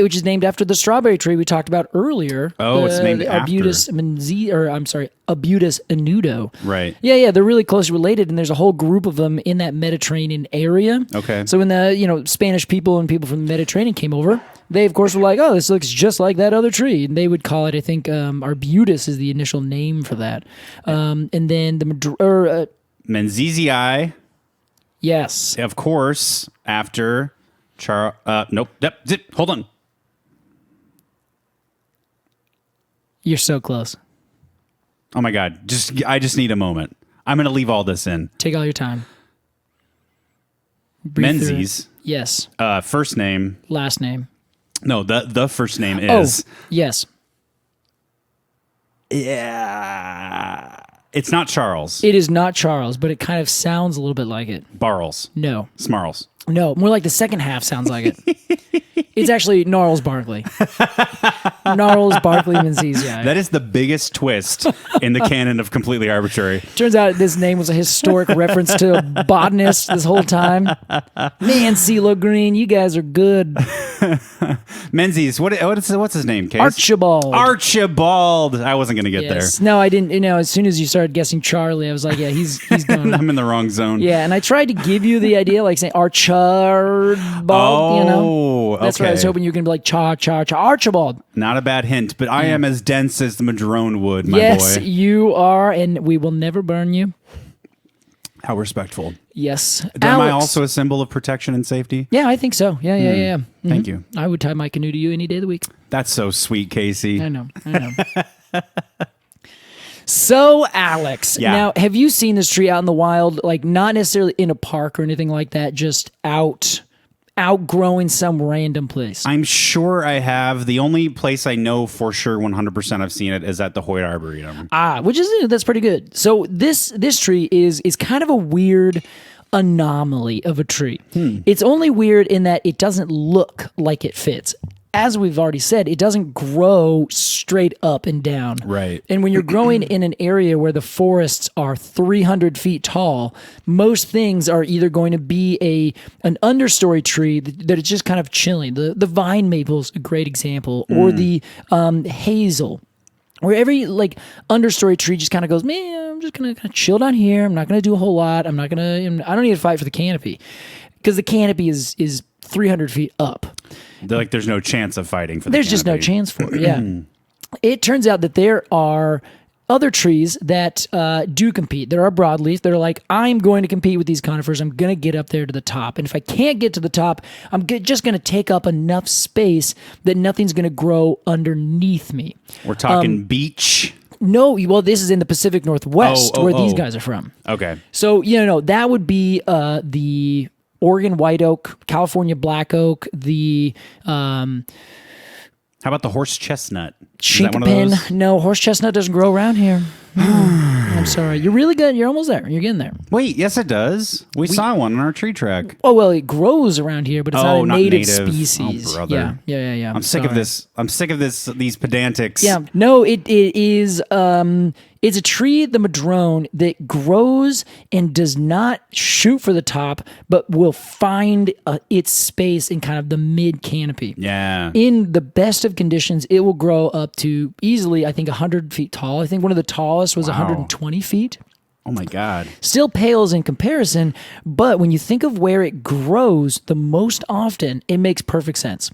which is named after the strawberry tree we talked about earlier. Oh, it's named Arbutus after. Arbutus annudo. Right. Yeah, they're really closely related, and there's a whole group of them in that Mediterranean area. Okay. So when the Spanish people and people from the Mediterranean came over, they of course were like, "Oh, this looks just like that other tree," and they would call it, I think, Arbutus is the initial name for that. And then the menziesii. Yes. Of course, after nope. Hold on. You're so close. Oh my God. I just need a moment. I'm going to leave all this in. Take all your time. Menzies. Yes. First name. Last name. No, the first name is. Oh, yes. Yeah. It's not Charles. It is not Charles, but it kind of sounds a little bit like it. Barles. No. Smarls. No, more like the second half sounds like it. It's actually Gnarls Barkley. Gnarls Barkley menziesii. That is the biggest twist in the canon of Completely Arbortrary. Turns out this name was a historic reference to botanists this whole time. Man, CeeLo Green, you guys are good. Menzies, what's his name, Case? Archibald. Archibald. I wasn't going to get there. No, I didn't. As soon as you started guessing Charlie, I was like, yeah, he's going. I'm in the wrong zone. Yeah, and I tried to give you the idea, like saying Archibald. That's okay. what I was hoping you were going to be like Archibald. Not a bad hint, but I am as dense as the Madrone wood, my boy. Yes, you are, and we will never burn you. How respectful. Yes. Am I also a symbol of protection and safety? Yeah, I think so. Yeah. Mm-hmm. Thank you. I would tie my canoe to you any day of the week. That's so sweet, Casey. I know. So, Alex, now, have you seen this tree out in the wild? Like, not necessarily in a park or anything like that, just outgrowing some random place? I'm sure I have. The only place I know for sure 100% I've seen it is at the Hoyt Arboretum. Which is, that's pretty good. So, this tree is kind of a weird anomaly of a tree. It's only weird in that it doesn't look like it fits. As we've already said, it doesn't grow straight up and down. Right. And when you're growing in an area where the forests are 300 feet tall, most things are either going to be an understory tree that is just kind of chilling. The vine maple is a great example, or the hazel. Where every understory tree just kind of goes, man, I'm just gonna kind of chill down here. I'm not gonna do a whole lot. I don't need to fight for the canopy, because the canopy is 300 feet up. There's no chance of fighting for the There's just no chance for it, yeah. It turns out that there are other trees that do compete. There are broadleaf. They're like, I'm going to compete with these conifers. I'm going to get up there to the top. And if I can't get to the top, I'm just going to take up enough space that nothing's going to grow underneath me. We're talking beech? No, well, this is in the Pacific Northwest where these guys are from. Okay. So, that would be the Oregon white oak, California black oak, the how about the horse chestnut? Chinkapin. No, horse chestnut doesn't grow around here. I'm sorry. You're really good. You're almost there. You're getting there. Wait, yes, it does. We saw one on our tree track. Oh, well, it grows around here, but it's not a native species. Oh, brother. Yeah. I'm sick of this. I'm sick of these pedantics. Yeah. No, it is. It's a tree, the Madrone, that grows and does not shoot for the top, but will find its space in kind of the mid canopy. Yeah. In the best of conditions, it will grow up to easily, I think, 100 feet tall. I think one of the tallest was 120 feet. Oh my God. Still pales in comparison, but when you think of where it grows the most often, it makes perfect sense.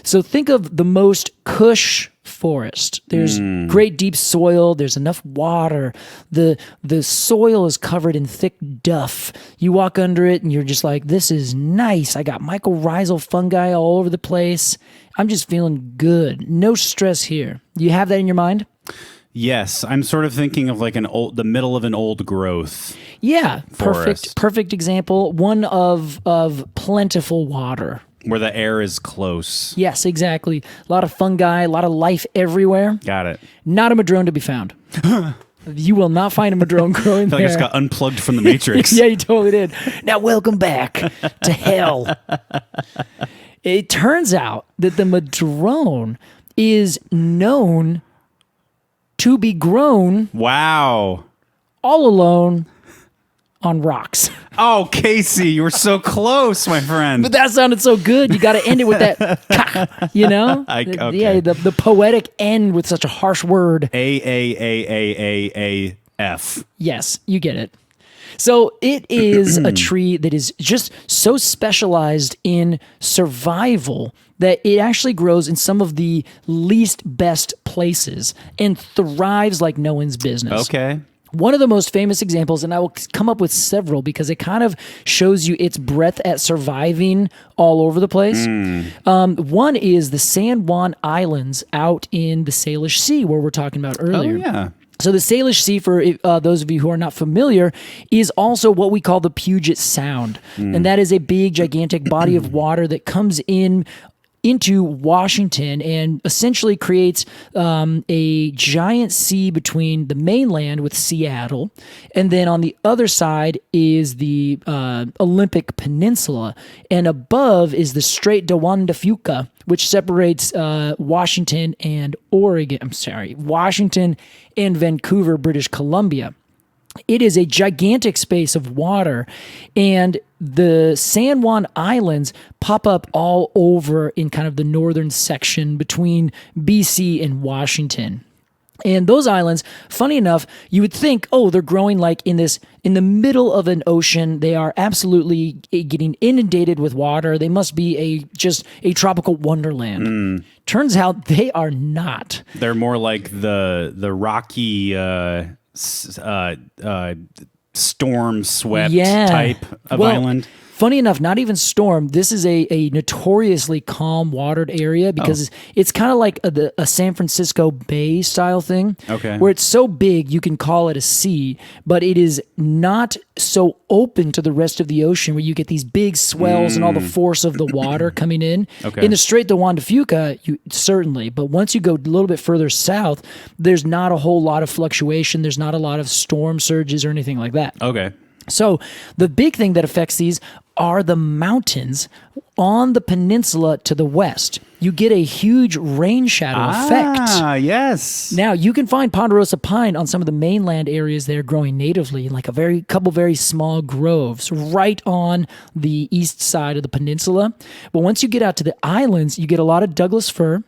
So think of the most cush forest. There's great deep soil. There's enough water. The soil is covered in thick duff. You walk under it and you're just like, this is nice. I got mycorrhizal fungi all over the place. I'm just feeling good. No stress here. You have that in your mind? Yes, I'm sort of thinking of like the middle of an old growth. Yeah, forest. perfect example. One of plentiful water. Where the air is close. Yes, exactly. A lot of fungi, a lot of life everywhere. Got it. Not a Madrone to be found. You will not find a Madrone growing there. I just got unplugged from the Matrix. Yeah, you totally did. Now, welcome back to hell. It turns out that the Madrone is known to be grown. Wow. All alone on rocks. Oh, Casey, you were so close, my friend. But that sounded so good. You got to end it with that, you know? Okay. Yeah, the poetic end with such a harsh word. A-A-A-A-A-A-F. Yes, you get it. So it is a tree that is just so specialized in survival that it actually grows in some of the least best places and thrives like no one's business. Okay. One of the most famous examples, and I will come up with several because it kind of shows you its breadth at surviving all over the place. One is the San Juan Islands out in the Salish Sea, where we're talking about earlier. Oh, yeah. So the Salish Sea, for those of you who are not familiar, is also what we call the Puget Sound. And that is a big, gigantic body of water that comes into Washington and essentially creates a giant sea between the mainland with Seattle, and then on the other side is the Olympic Peninsula, and above is the Strait de Juan de Fuca, which separates Washington and Vancouver, British Columbia. It is a gigantic space of water, and the San Juan Islands pop up all over in kind of the northern section between BC and Washington. And those islands, funny enough, you would think, oh, they're growing like in the middle of an ocean. They are absolutely getting inundated with water. They must be just a tropical wonderland. Turns out they are not. They're more like the rocky storm swept type of island. Funny enough, not even storm. This is a notoriously calm watered area because it's kind of like a San Francisco Bay style thing. Okay. Where it's so big you can call it a sea, but it is not so open to the rest of the ocean where you get these big swells and all the force of the water coming in. Okay. In the Strait de Juan de Fuca, certainly, but once you go a little bit further south, there's not a whole lot of fluctuation. There's not a lot of storm surges or anything like that. Okay. So the big thing that affects these are the mountains on the peninsula to the west. You get a huge rain shadow effect. Ah, yes. Now, you can find ponderosa pine on some of the mainland areas there growing natively in like a couple very small groves right on the east side of the peninsula. But once you get out to the islands, you get a lot of Douglas fir,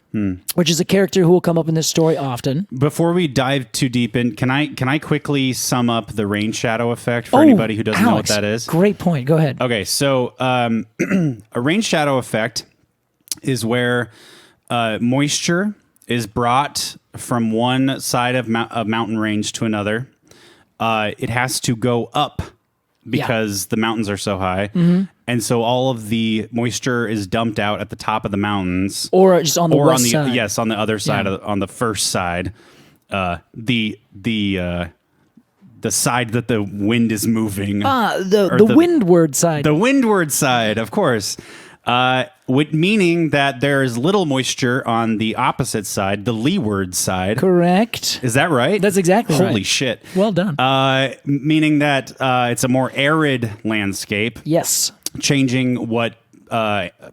which is a character who will come up in this story often. Before we dive too deep in, can I quickly sum up the rain shadow effect for anybody who doesn't know what that is? Great point. Go ahead. Okay, so a rain shadow effect is where moisture is brought from one side of a mountain range to another. It has to go up because the mountains are so high. And so all of the moisture is dumped out at the top of the mountains. Or just on the west side. Yes, on the other side, on the first side. The side that the wind is moving. The windward side. The windward side, of course. Meaning that there is little moisture on the opposite side, the leeward side. Correct. Is that right? That's exactly right. Holy shit. Well done. Meaning that it's a more arid landscape. Yes. Changing what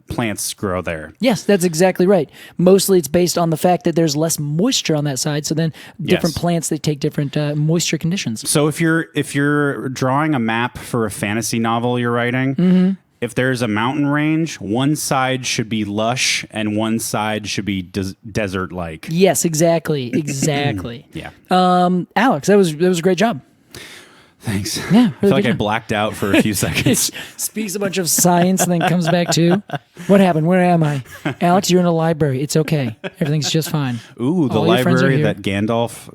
plants grow there. Yes, that's exactly right. Mostly it's based on the fact that there's less moisture on that side, so then different plants, they take different moisture conditions. So if you're drawing a map for a fantasy novel you're writing, if there's a mountain range, one side should be lush and one side should be desert-like. Yes, exactly. Yeah. Alex, that was a great job. Thanks. Yeah, really I feel like good I blacked out for a few seconds. Speaks a bunch of science and then comes back to, what happened? Where am I? Alex, you're in a library. It's okay. Everything's just fine. Ooh, the library that Gandalf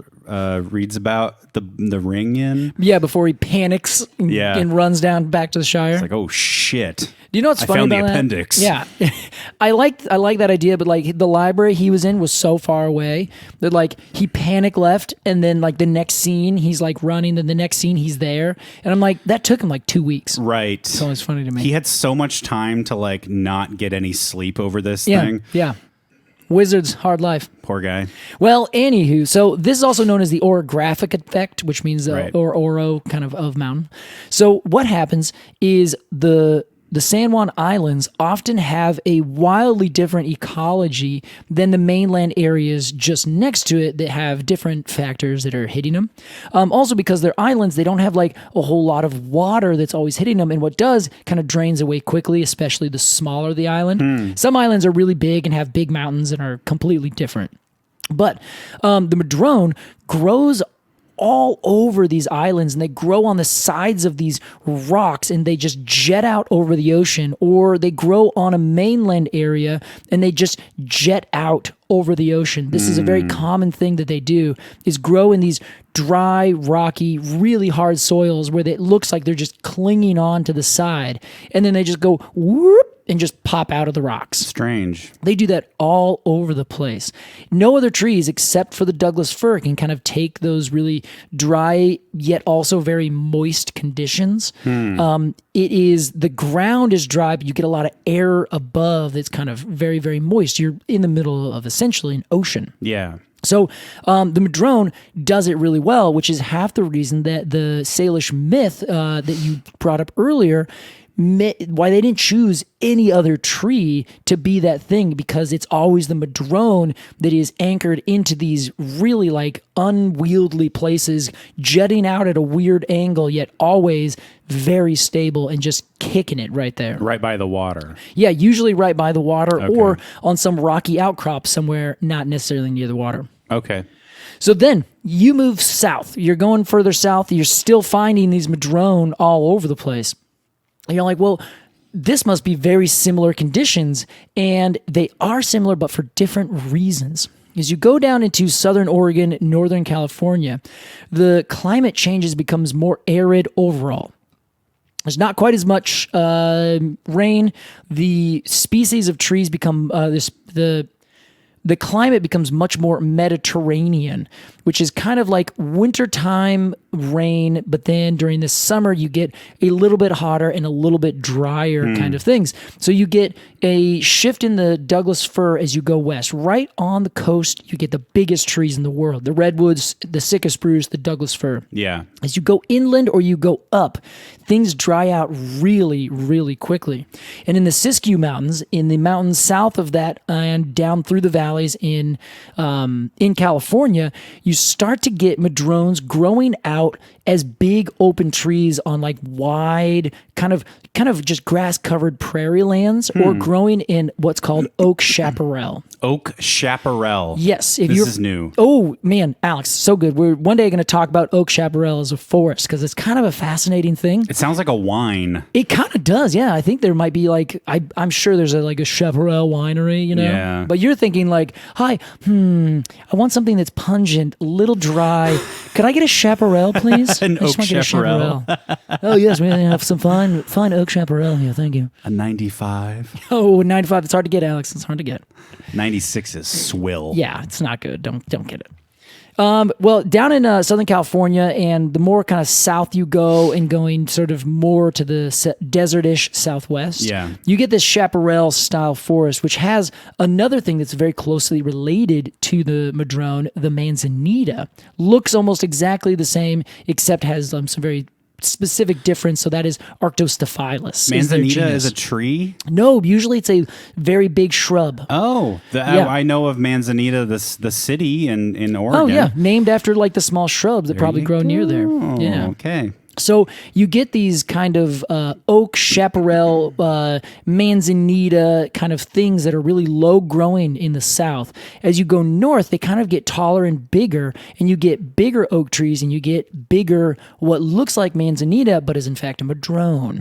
reads about the ring in. Yeah, before he panics and runs down back to the Shire. It's like, oh shit. Do you know what's funny about that? I found the appendix. Yeah. I like that idea, but like the library he was in was so far away that like he panic left, and then like the next scene he's like running, and the next scene he's there. And I'm like, that took him like 2 weeks. Right. It's always funny to me. He had so much time to like not get any sleep over this thing. Yeah. Wizards, hard life. Poor guy. Well, anywho, so this is also known as the orographic effect, which means or oro kind of mountain. So what happens is the San Juan Islands often have a wildly different ecology than the mainland areas just next to it that have different factors that are hitting them. Also, because they're islands, they don't have like a whole lot of water that's always hitting them, and what does kind of drains away quickly, especially the smaller the island. Some islands are really big and have big mountains and are completely different. But the Madrone grows all over these islands, and they grow on the sides of these rocks, and they just jet out over the ocean, or they grow on a mainland area and they just jet out over the ocean. This is a very common thing that they do, is grow in these dry, rocky, really hard soils where it looks like they're just clinging on to the side, and then they just go whoop and just pop out of the rocks. Strange. They do that all over the place. No other trees except for the Douglas fir can kind of take those really dry yet also very moist conditions. The ground is dry, but you get a lot of air above that's kind of very, very moist. You're in the middle of essentially an ocean. Yeah. So the Madrone does it really well, which is half the reason that the Salish myth that you brought up earlier, why they didn't choose any other tree to be that thing, because it's always the Madrone that is anchored into these really like unwieldy places, jetting out at a weird angle, yet always very stable and just kicking it right there. Right by the water. Yeah, usually right by the water or on some rocky outcrop somewhere, not necessarily near the water. Okay. So then you move south. You're going further south. You're still finding these Madrone all over the place. And you're like, well, this must be very similar conditions, and they are similar, but for different reasons. As you go down into southern Oregon, northern California, the climate changes, becomes more arid overall. There's not quite as much rain. The species of trees become the climate becomes much more Mediterranean, which is kind of like wintertime rain, but then during the summer you get a little bit hotter and a little bit drier kind of things. So you get a shift in the Douglas fir as you go west. Right on the coast, you get the biggest trees in the world, the redwoods, the Sitka spruce, the Douglas fir. Yeah. As you go inland or you go up, things dry out really, really quickly. And in the Siskiyou Mountains, in the mountains south of that and down through the valleys in California, you start to get madrones growing out as big open trees on like wide kind of just grass covered prairie lands, or growing in what's called oak chaparral. Oak chaparral. Yes. This is new. Oh man, Alex, so good. We're one day going to talk about oak chaparral as a forest, because it's kind of a fascinating thing. It sounds like a wine. It kind of does. Yeah. I think there might be like, I'm sure there's a chaparral winery, you know? Yeah. But you're thinking like, hi, I want something that's pungent, a little dry. Could I get a chaparral, please? An oak chaparral. Oh yes, we have some fine oak chaparral here. Thank you. A 95. Oh, 95. It's hard to get, Alex. It's hard to get. 96 is swill. Yeah, it's not good. Don't get it. Well, down in Southern California, and the more kind of south you go and going sort of more to the desertish southwest, you get this chaparral style forest, which has another thing that's very closely related to the Madrone, the manzanita. Looks almost exactly the same, except has some very specific difference. So that is Arctostaphylos. Manzanita is a tree? No, usually it's a very big shrub. Oh, I know of Manzanita, the city in Oregon. Oh yeah, named after like the small shrubs that probably grow near there. Yeah. Okay. So you get these kind of oak, chaparral, manzanita kind of things that are really low growing in the south. As you go north, they kind of get taller and bigger, and you get bigger oak trees, and you get bigger what looks like manzanita, but is in fact a madrone.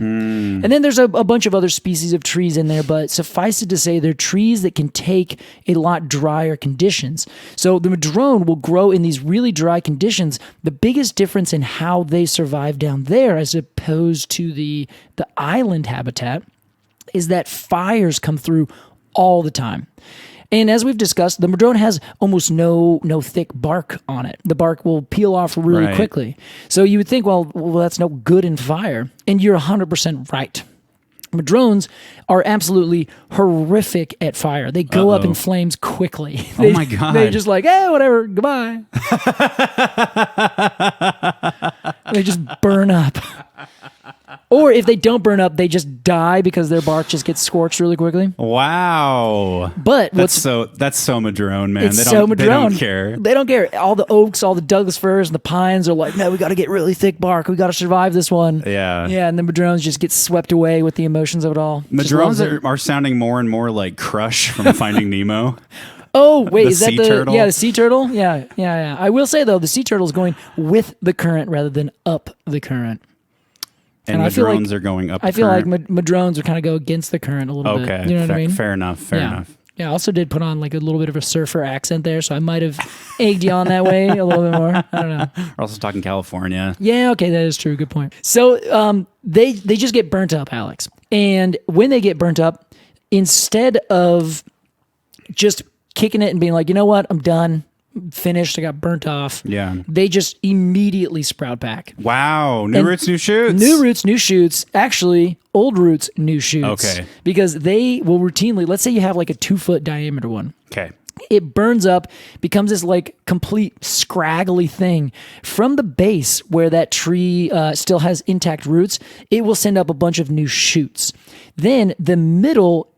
And then there's a bunch of other species of trees in there, but suffice it to say they're trees that can take a lot drier conditions. So the madrone will grow in these really dry conditions. The biggest difference in how they survive down there as opposed to the island habitat is that fires come through all the time. And as we've discussed, the madrone has almost no thick bark on it. The bark will peel off really quickly. So you would think, well, that's no good in fire. And you're 100% right. Madrones are absolutely horrific at fire. They go up in flames quickly. Oh my God. They're just like, whatever, goodbye. They just burn up. Or if they don't burn up, they just die because their bark just gets scorched really quickly. Wow. But that's so Madrone, man. It's so Madrone. They don't care. They don't care. All the oaks, all the Douglas firs, and the pines are like, no, we got to get really thick bark. We got to survive this one. Yeah. Yeah, and the Madrones just get swept away with the emotions of it all. Madrones are sounding more and more like Crush from Finding Nemo. Oh, wait, is that sea turtle? Yeah, the sea turtle? Yeah. I will say, though, the sea turtle is going with the current rather than up the current. And Madrones are going up the current. I feel like Madrones would kind of go against the current a little bit. Okay. You know what I mean? Fair enough. Yeah, I also did put on like a little bit of a surfer accent there, so I might have egged you on that way a little bit more. I don't know. We're also talking California. Yeah, okay, that is true. Good point. So they just get burnt up, Alex. And when they get burnt up, instead of just kicking it and being like, you know what, I'm done, finished, I got burnt off. Yeah. They just immediately sprout back. Wow. New roots, new shoots. New roots, new shoots. Actually, old roots, new shoots. Okay. Because they will routinely, let's say you have like a 2-foot diameter one. Okay. It burns up, becomes this like complete scraggly thing. From the base where that tree still has intact roots, it will send up a bunch of new shoots. Then the middle,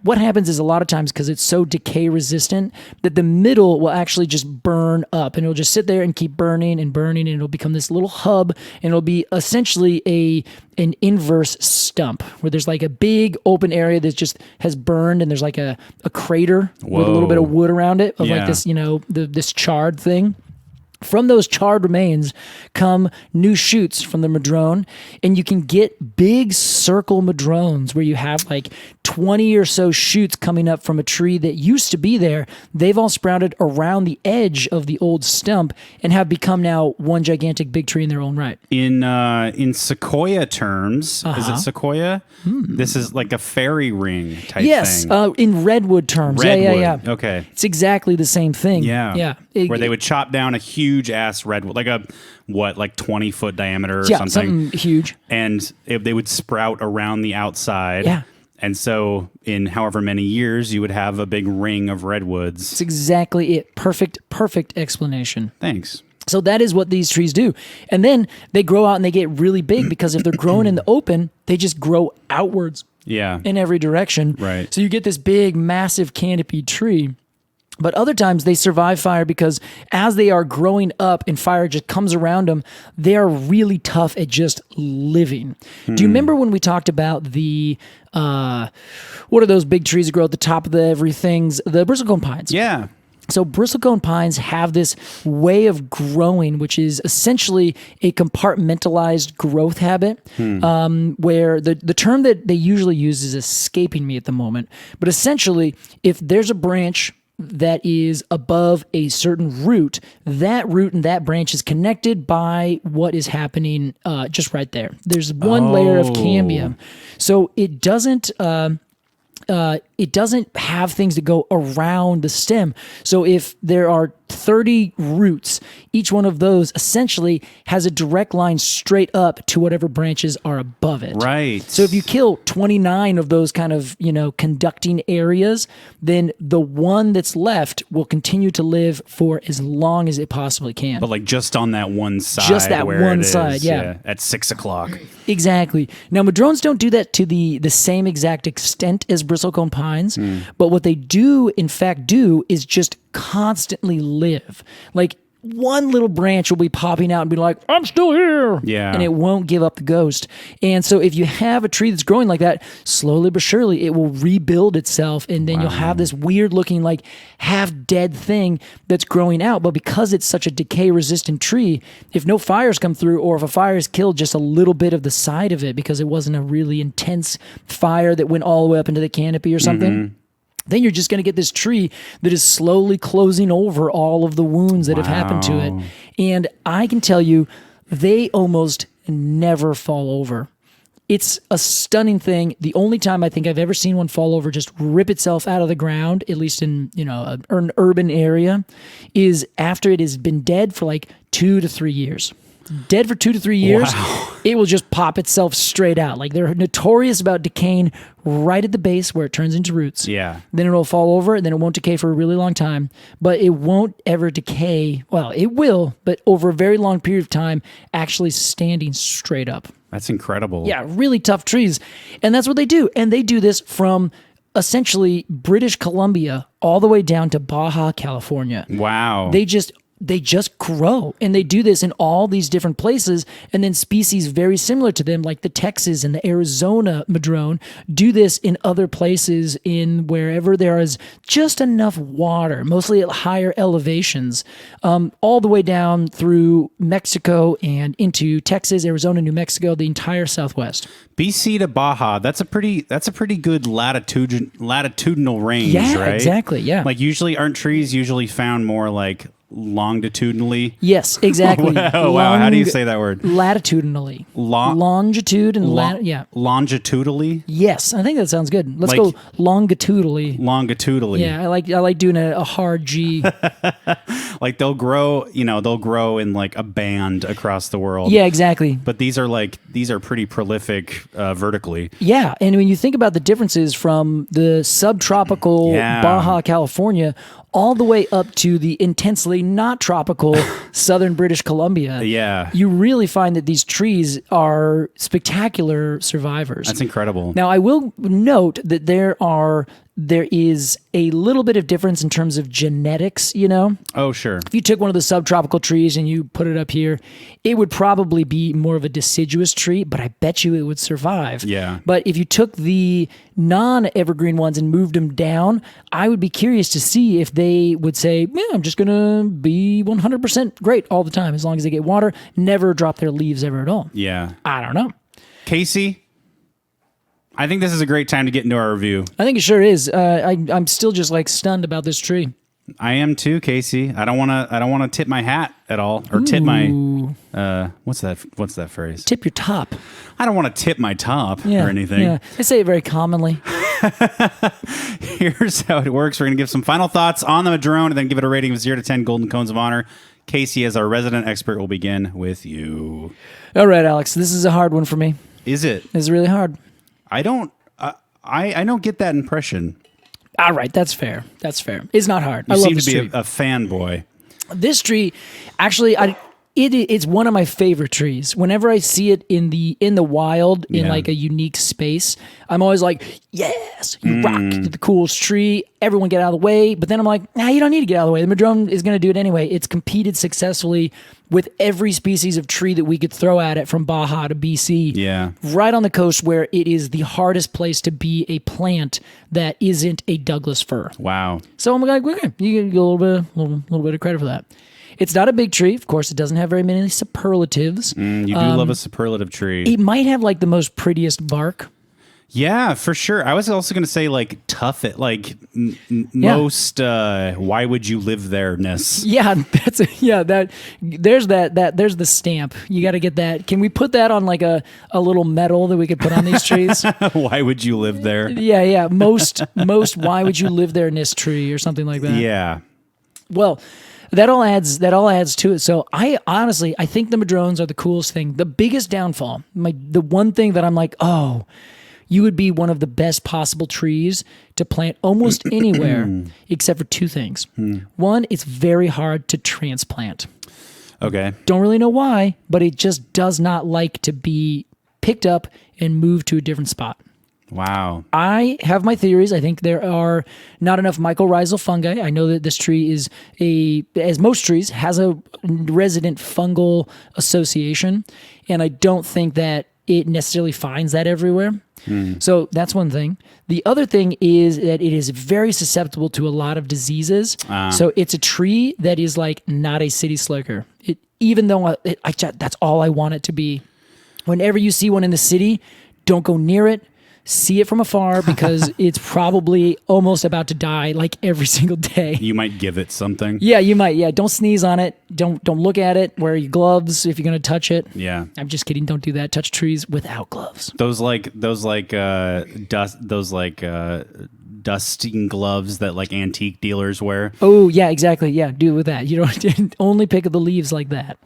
what happens is a lot of times, because it's so decay resistant, that the middle will actually just burn up, and it'll just sit there and keep burning, and it'll become this little hub, and it'll be essentially an inverse stump where there's like a big open area that just has burned, and there's like a crater with a little bit of wood around it of like this, this charred thing. From those charred remains come new shoots from the madrone, and you can get big circle madrones where you have like 20 or so shoots coming up from a tree that used to be there. They've all sprouted around the edge of the old stump and have become now one gigantic big tree in their own right. In sequoia terms, is it sequoia? This is like a fairy ring type thing. Yes, in redwood terms. Redwood. Yeah. Okay. It's exactly the same thing. Yeah. Where they would chop down a huge ass redwood, like 20-foot diameter or something. Something huge. And they would sprout around the outside. Yeah. And so in however many years, you would have a big ring of redwoods. That's exactly it. Perfect explanation. Thanks. So that is what these trees do. And then they grow out and they get really big because if they're growing in the open, they just grow outwards in every direction. Right. So you get this big, massive canopied tree. But other times they survive fire because as they are growing up and fire just comes around them, they are really tough at just living. Do you remember when we talked about the, what are those big trees that grow at the top of the everythings? The bristlecone pines. Yeah. So bristlecone pines have this way of growing, which is essentially a compartmentalized growth habit, where the term that they usually use is escaping me at the moment. But essentially, if there's a branch that is above a certain root, that root and that branch is connected by what is happening just right there. There's one layer of cambium. So it doesn't it doesn't have things that go around the stem. So if there are 30 roots, each one of those essentially has a direct line straight up to whatever branches are above it. Right. So if you kill 29 of those kind of, conducting areas, then the one that's left will continue to live for as long as it possibly can. But like just on that one side. Just that one side, yeah. At 6 o'clock. Exactly. Now, madrones don't do that to the same exact extent as bristlecone pines, but what they do, in fact, do is just constantly live. Like, one little branch will be popping out and be like, I'm still here. Yeah. And it won't give up the ghost. And so if you have a tree that's growing like that, slowly but surely it will rebuild itself. And then you'll have this weird looking, like half dead thing that's growing out. But because it's such a decay resistant tree, if no fires come through, or if a fire has killed just a little bit of the side of it because it wasn't a really intense fire that went all the way up into the canopy or something, then you're just going to get this tree that is slowly closing over all of the wounds that have happened to it. And I can tell you, they almost never fall over. It's a stunning thing. The only time I think I've ever seen one fall over, just rip itself out of the ground, at least in an urban area, is after it has been dead for like 2 to 3 years. Dead for 2 to 3 years, it will just pop itself straight out. Like, they're notorious about decaying right at the base where it turns into roots. Yeah. Then it'll fall over, and then it won't decay for a really long time. But it won't ever decay. Well, it will, but over a very long period of time, actually standing straight up. That's incredible. Yeah, really tough trees. And that's what they do. And they do this from essentially British Columbia all the way down to Baja, California. Wow. They just grow, and they do this in all these different places. And then species very similar to them, like the Texas and the Arizona madrone, do this in other places in wherever there is just enough water, mostly at higher elevations, all the way down through Mexico and into Texas, Arizona, New Mexico, the entire Southwest. BC to Baja, that's a pretty good latitudinal range, Yeah, right? exactly. Yeah. Like, aren't trees usually found more like longitudinally? Yes, exactly. Wow. How do you say that word? Latitudinally. Longitude and yeah. Longitudinally? Yes, I think that sounds good. Let's Like- go longitudinally. Longitudinally. Yeah, I like doing a hard G. Like, they'll grow in like a band across the world. Yeah, exactly. But these are pretty prolific vertically. Yeah, and when you think about the differences from the subtropical Baja California all the way up to the intensely not tropical southern British Columbia, you really find that these trees are spectacular survivors. That's incredible. Now, I will note that there is a little bit of difference in terms of genetics, Oh, sure. If you took one of the subtropical trees and you put it up here, it would probably be more of a deciduous tree, but I bet you it would survive. Yeah. But if you took the non-evergreen ones and moved them down, I would be curious to see if they would say, yeah, I'm just going to be 100% great all the time as long as they get water, never drop their leaves ever at all. Yeah. I don't know. Casey, I think this is a great time to get into our review. I think it sure is. I'm still just like stunned about this tree. I am too, Casey. I don't want to tip my hat at all, or tip my what's that phrase? Tip your top. I don't want to tip my top or anything. Yeah, I say it very commonly. Here's how it works. We're going to give some final thoughts on the Madrone and then give it a rating of 0 to 10 golden cones of honor. Casey, as our resident expert, will begin with you. All right, Alex. This is a hard one for me. Is it? It's really hard. I don't get that impression. All right, that's fair. That's fair. It's not hard. You I love seem this to be tree. a fanboy. This tree, actually, it's one of my favorite trees. Whenever I see it in the wild, in like a unique space, I'm always like, yes, you rock, you're the coolest tree. Everyone get out of the way. But then I'm like, nah, you don't need to get out of the way. The Madrone is going to do it anyway. It's competed successfully with every species of tree that we could throw at it, from Baja to BC. Yeah. Right on the coast, where it is the hardest place to be a plant that isn't a Douglas fir. Wow. So I'm like, okay, you get a little bit of credit for that. It's not a big tree. Of course, it doesn't have very many superlatives. You do love a superlative tree. It might have like the most prettiest bark. Yeah, for sure. I was also going to say like tough it, like most why would you live there-ness. Yeah, there's the stamp. You got to get that. Can we put that on like a little medal that we could put on these trees? Why would you live there? Yeah. Most why would you live there-ness tree or something like that. Yeah. Well, that all adds to it. So I think the Madrones are the coolest thing. The biggest downfall, the one thing that I'm like, oh, you would be one of the best possible trees to plant almost anywhere except for two things. One, it's very hard to transplant. Okay. Don't really know why, but it just does not like to be picked up and moved to a different spot. Wow. I have my theories. I think there are not enough mycorrhizal fungi. I know that this tree is as most trees, has a resident fungal association, and I don't think that it necessarily finds that everywhere. So that's one thing. The other thing is that it is very susceptible to a lot of diseases. So it's a tree that is like not a city slicker. Even though that's all I want it to be. Whenever you see one in the city, don't go near it. See it from afar because it's probably almost about to die like every single day. You might give it something. Yeah, you might. Yeah, don't sneeze on it. Don't look at it. Wear your gloves if you're going to touch it. Yeah. I'm just kidding. Don't do that. Touch trees without gloves. Those dusting gloves that like antique dealers wear. Oh, yeah, exactly. Yeah, do it with that. You don't only pick the leaves like that.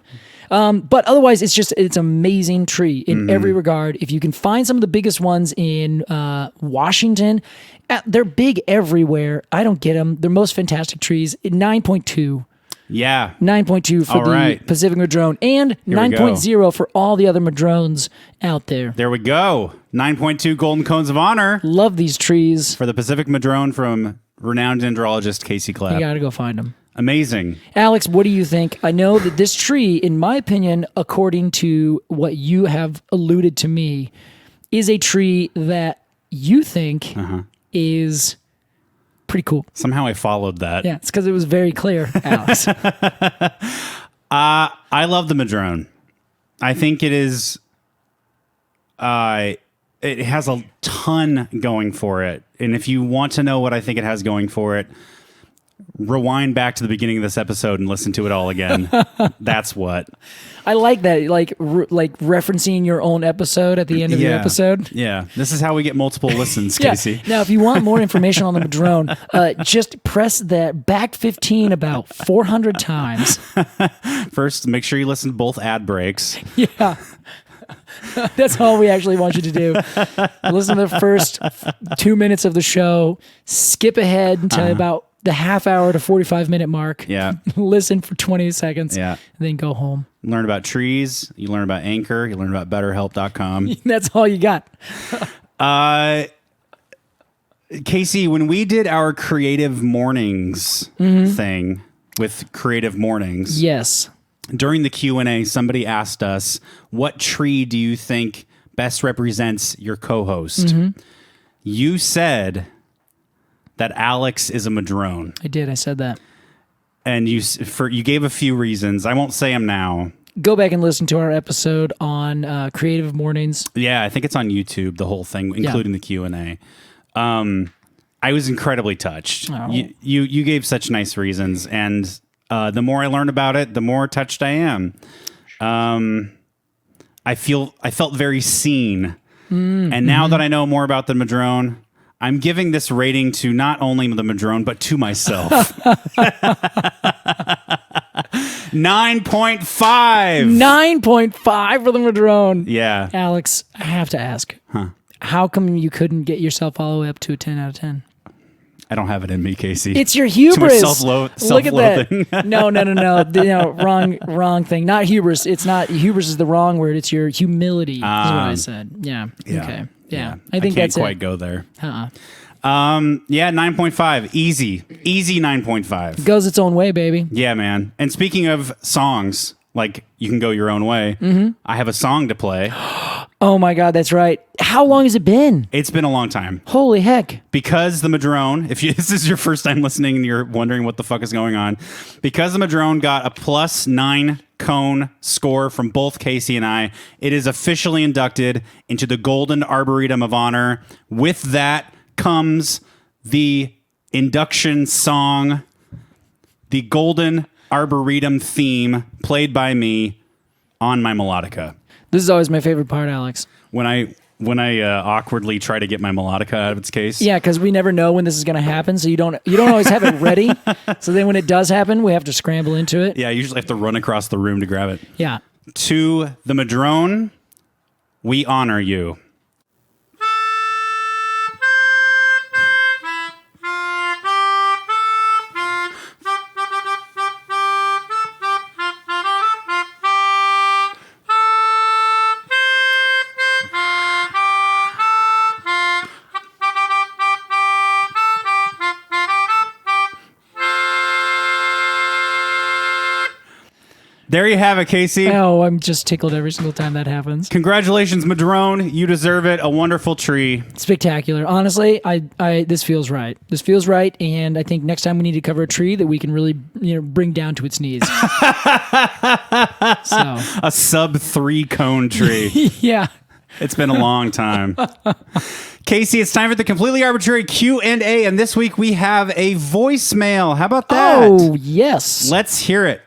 But otherwise, it's an amazing tree in every regard. If you can find some of the biggest ones in Washington, they're big everywhere. I don't get them. They're most fantastic trees. 9.2. Yeah. 9.2 for the Pacific Madrone and 9.0 for all the other Madrones out there. There we go. 9.2 Golden Cones of Honor. Love these trees. For the Pacific Madrone from renowned dendrologist Casey Clapp. You got to go find them. Amazing. Alex, what do you think? I know that this tree, in my opinion, according to what you have alluded to me, is a tree that you think is pretty cool. Somehow I followed that. Yeah, it's because it was very clear, Alex. I love the Madrone. I think it is... it has a ton going for it. And if you want to know what I think it has going for it, rewind back to the beginning of this episode and listen to it all again. That's what. I like that, like referencing your own episode at the end of the episode. Yeah, this is how we get multiple listens, Casey. Now, if you want more information on the Madrone, just press that back 15 about 400 times. First, make sure you listen to both ad breaks. Yeah. That's all we actually want you to do. Listen to the first 2 minutes of the show, skip ahead to about the half hour to 45-minute mark. Yeah. Listen for 20 seconds. Yeah. And then go home. Learn about trees. You learn about Anchor. You learn about BetterHelp.com. That's all you got. Casey, when we did our Creative Mornings thing with Creative Mornings. Yes. During the Q&A, somebody asked us, what tree do you think best represents your co-host? You said that Alex is a Madrone. I did. I said that. And you gave a few reasons. I won't say them now. Go back and listen to our episode on Creative Mornings. Yeah, I think it's on YouTube, the whole thing, including the Q&A. I was incredibly touched. Oh. You gave such nice reasons, and the more I learn about it, the more touched I am. I felt very seen. And now that I know more about the Madrone, I'm giving this rating to not only the Madrone, but to myself. 9.5. 9.5 for the Madrone. Yeah. Alex, I have to ask. How come you couldn't get yourself all the way up to a 10 out of 10? I don't have it in me, Casey. It's your hubris. Too much Look at that. No. Wrong thing. Not hubris. It's not. Hubris is the wrong word. It's your humility, is what I said. Yeah. Okay. Yeah. I think that's it. I can't quite go there. 9.5. Easy 9.5. Goes its own way, baby. Yeah, man. And speaking of songs, like you can go your own way, I have a song to play. Oh my God, that's right. How long has it been? It's been a long time. Holy heck. Because the Madrone, this is your first time listening and you're wondering what the fuck is going on, because the Madrone got a +9 cone score from both Casey and I, it is officially inducted into the Golden Arboretum of Honor. With that comes the induction song, the Golden Arboretum theme, played by me on my melodica. This is always my favorite part, Alex. When I awkwardly try to get my melodica out of its case. Yeah, because we never know when this is going to happen, so you don't always have it ready. So then when it does happen, we have to scramble into it. Yeah, I usually have to run across the room to grab it. Yeah. To the Madrone, we honor you. There you have it, Casey. Oh, I'm just tickled every single time that happens. Congratulations, Madrone. You deserve it. A wonderful tree. Spectacular. Honestly, this feels right. This feels right, and I think next time we need to cover a tree that we can really bring down to its knees. So. A sub-3 cone tree. Yeah. It's been a long time. Casey, it's time for the Completely Arbitrary Q&A, and this week we have a voicemail. How about that? Oh, yes. Let's hear it.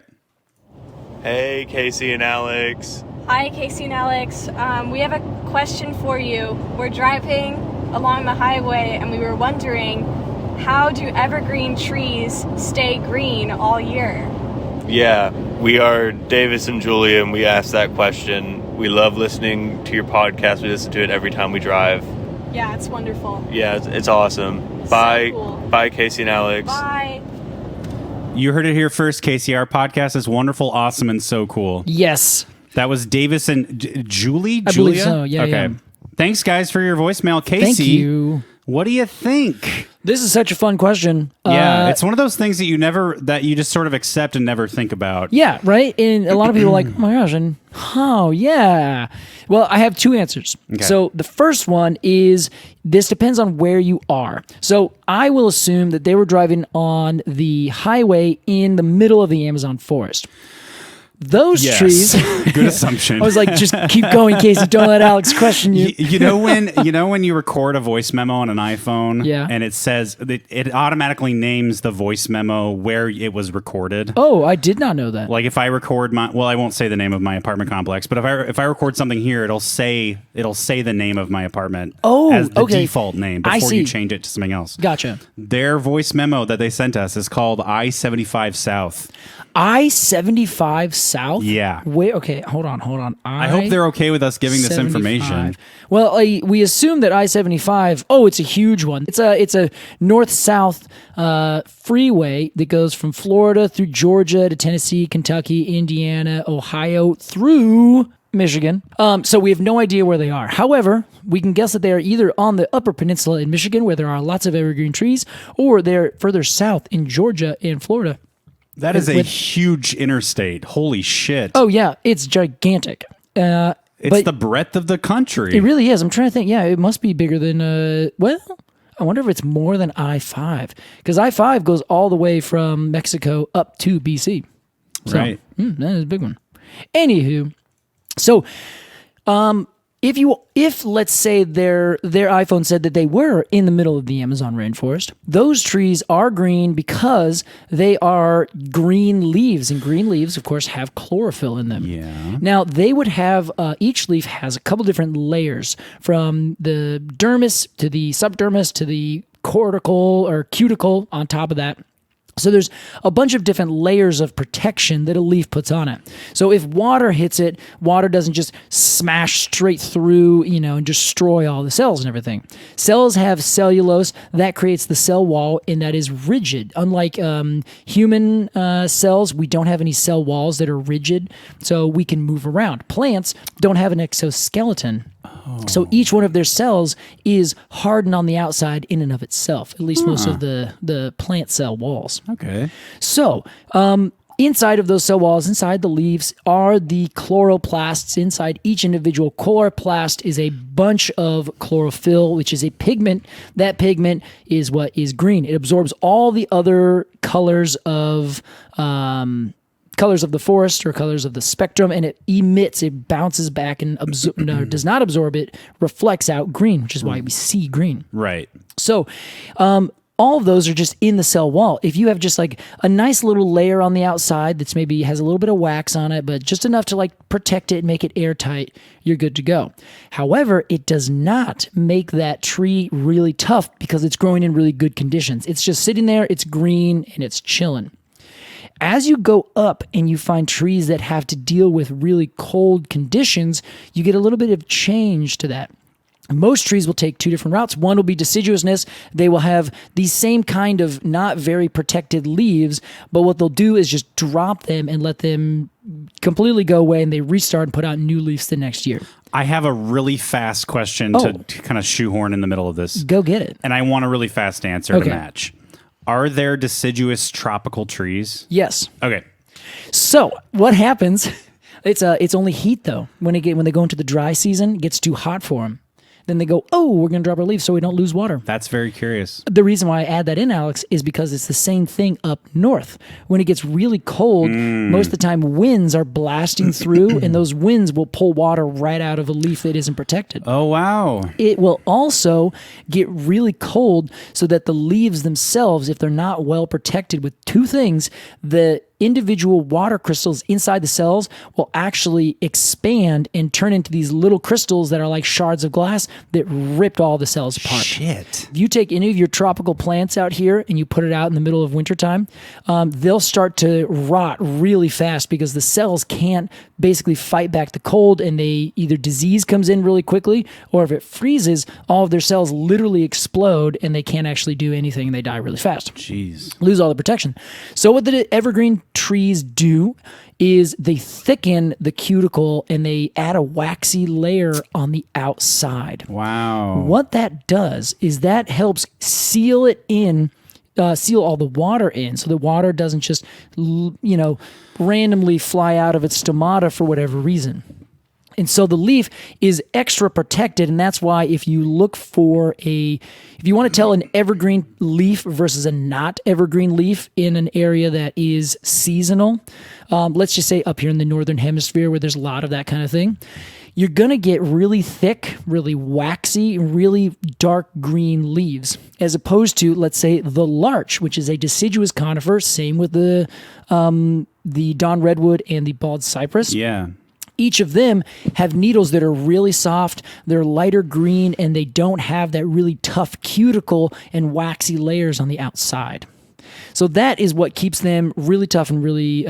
Hey, Casey and Alex. Hi, Casey and Alex. We have a question for you. We're driving along the highway and we were wondering, how do evergreen trees stay green all year? Yeah, we are Davis and Julian. We asked that question. We love listening to your podcast. We listen to it every time we drive. Yeah, it's wonderful. Yeah, it's awesome. Bye. So cool. Bye, Casey and Alex. Bye. You heard it here first, Casey. Our podcast is wonderful, awesome, and so cool. Yes. That was Davis and Julia? I believe so, yeah. Okay. Yeah. Thanks, guys, for your voicemail. Casey, Thank you. What do you think? This is such a fun question. Yeah, it's one of those things that you just sort of accept and never think about. Yeah, right? And a lot of people are like, oh my gosh, and yeah. Well, I have two answers. Okay. So the first one is, this depends on where you are. So I will assume that they were driving on the highway in the middle of the Amazon forest. Those trees. Good assumption. I was like, just keep going, Casey. Don't let Alex question you. You know when you record a voice memo on an iPhone, yeah, and it says it automatically names the voice memo where it was recorded. Oh, I did not know that. Like if I record I won't say the name of my apartment complex, but if I record something here, it'll say the name of my apartment. As the default name before you change it to something else. Gotcha. Their voice memo that they sent us is called I-75 South. I-75 South? Yeah. Wait, okay, hold on. I hope they're okay with us giving this information. Well, we assume that I-75, it's a huge one. It's a north-south freeway that goes from Florida through Georgia to Tennessee, Kentucky, Indiana, Ohio, through Michigan. So we have no idea where they are. However, we can guess that they are either on the Upper Peninsula in Michigan, where there are lots of evergreen trees, or they're further south in Georgia and Florida. That is a huge interstate. Holy shit. Oh, yeah. It's gigantic. It's the breadth of the country. It really is. I'm trying to think. Yeah, it must be bigger than, I wonder if it's more than I-5. Because I-5 goes all the way from Mexico up to BC. So, right. That is a big one. Anywho, so if let's say their iPhone said that they were in the middle of the Amazon rainforest, those trees are green because they are green leaves, and green leaves, of course, have chlorophyll in them. Yeah. Now they would have each leaf has a couple different layers, from the dermis to the subdermis to the cortical or cuticle on top of that. So there's a bunch of different layers of protection that a leaf puts on it. So if water hits it, water doesn't just smash straight through, and destroy all the cells and everything. Cells have cellulose that creates the cell wall, and that is rigid. Unlike human cells, we don't have any cell walls that are rigid, so we can move around. Plants don't have an exoskeleton. So each one of their cells is hardened on the outside in and of itself, at least most of the plant cell walls. Okay. So Inside of those cell walls, inside the leaves, are the chloroplasts. Inside each individual chloroplast is a bunch of chlorophyll, which is a pigment. That pigment is what is green. It absorbs all the other colors of the forest or colors of the spectrum, and it emits, it bounces back and does not absorb it, reflects out green, which is why we see green. Right. So, all of those are just in the cell wall. If you have just like a nice little layer on the outside that's maybe has a little bit of wax on it, but just enough to like protect it and make it airtight, you're good to go. However, it does not make that tree really tough because it's growing in really good conditions. It's just sitting there, it's green, and it's chilling. As you go up and you find trees that have to deal with really cold conditions, you get a little bit of change to that. Most trees will take two different routes. One will be deciduousness. They will have the same kind of not very protected leaves, but what they'll do is just drop them and let them completely go away, and they restart and put out new leaves the next year. I have a really fast question to kind of shoehorn in the middle of this. Go get it. And I want a really fast answer to match. Are there deciduous tropical trees? Yes. Okay. So what happens? It's only heat though. When they go into the dry season, it gets too hot for them. Then they go, oh, we're going to drop our leaves so we don't lose water. That's very curious. The reason why I add that in, Alex, is because it's the same thing up north. When it gets really cold, most of the time winds are blasting through, and those winds will pull water right out of a leaf that isn't protected. Oh, wow. It will also get really cold so that the leaves themselves, if they're not well protected with two things, the individual water crystals inside the cells will actually expand and turn into these little crystals that are like shards of glass that ripped all the cells apart. Shit. If you take any of your tropical plants out here and you put it out in the middle of wintertime, they'll start to rot really fast because the cells can't basically fight back the cold, and they either disease comes in really quickly, or if it freezes, all of their cells literally explode and they can't actually do anything and they die really fast. Jeez. Lose all the protection. So what the evergreen trees do is they thicken the cuticle and they add a waxy layer on the outside. Wow. What that does is that helps seal it in, seal all the water in, so the water doesn't just, randomly fly out of its stomata for whatever reason. And so the leaf is extra protected, and that's why if you want to tell an evergreen leaf versus a not evergreen leaf in an area that is seasonal, let's just say up here in the northern hemisphere where there's a lot of that kind of thing, you're going to get really thick, really waxy, really dark green leaves, as opposed to, let's say, the larch, which is a deciduous conifer, same with the Dawn redwood and the bald cypress. Yeah. Each of them have needles that are really soft, they're lighter green, and they don't have that really tough cuticle and waxy layers on the outside. So that is what keeps them really tough and really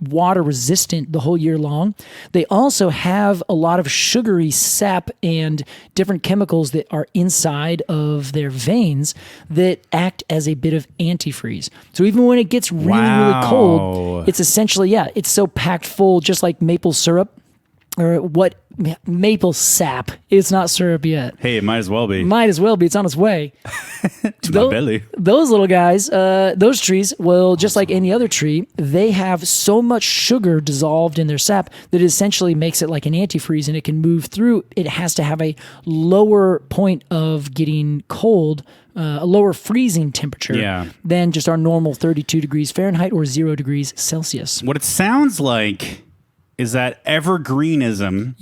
water resistant the whole year long. They also have a lot of sugary sap and different chemicals that are inside of their veins that act as a bit of antifreeze. So even when it gets really, really cold, it's essentially, it's so packed full, just like maple syrup. Or what maple sap. It's not syrup yet. Hey, it might as well be. Might as well be. It's on its way. To my belly. Those little guys, those trees, well, just like any other tree, they have so much sugar dissolved in their sap that it essentially makes it like an antifreeze, and it can move through. It has to have a lower point of getting cold, a lower freezing temperature than just our normal 32 degrees Fahrenheit or 0 degrees Celsius. What it sounds like is that evergreenism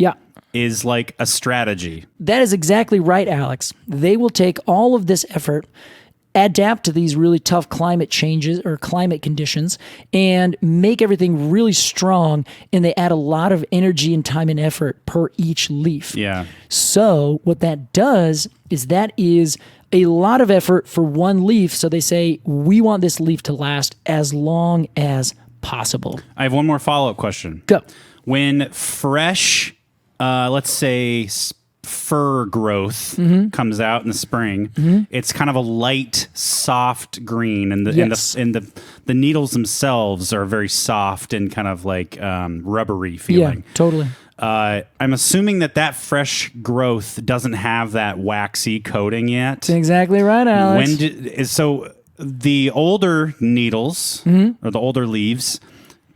is like a strategy. That is exactly right, Alex. They will take all of this effort, adapt to these really tough climate changes or climate conditions, and make everything really strong, and they add a lot of energy and time and effort per each leaf. Yeah. So what that does is that is a lot of effort for one leaf, so they say, we want this leaf to last as long as possible. I have one more follow-up question. Go. When fresh, let's say fir growth comes out in the spring, it's kind of a light, soft green, and the needles themselves are very soft and kind of like rubbery feeling. Yeah, totally. I'm assuming that fresh growth doesn't have that waxy coating yet. That's exactly right, Alex. So the older needles or the older leaves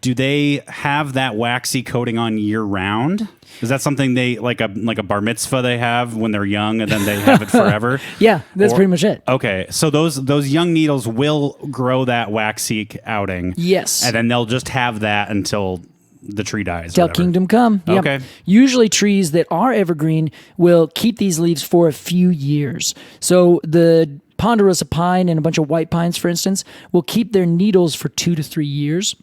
do they have that waxy coating on year round? Is that something they like a bar mitzvah they have when they're young and then they have it forever? Yeah, that's pretty much it. Okay, so those young needles will grow that waxy outing. Yes. And then they'll just have that until the tree dies. Till kingdom come. Yep. Okay. Usually trees that are evergreen will keep these leaves for a few years. So the ponderosa pine and a bunch of white pines, for instance, will keep their needles for 2 to 3 years.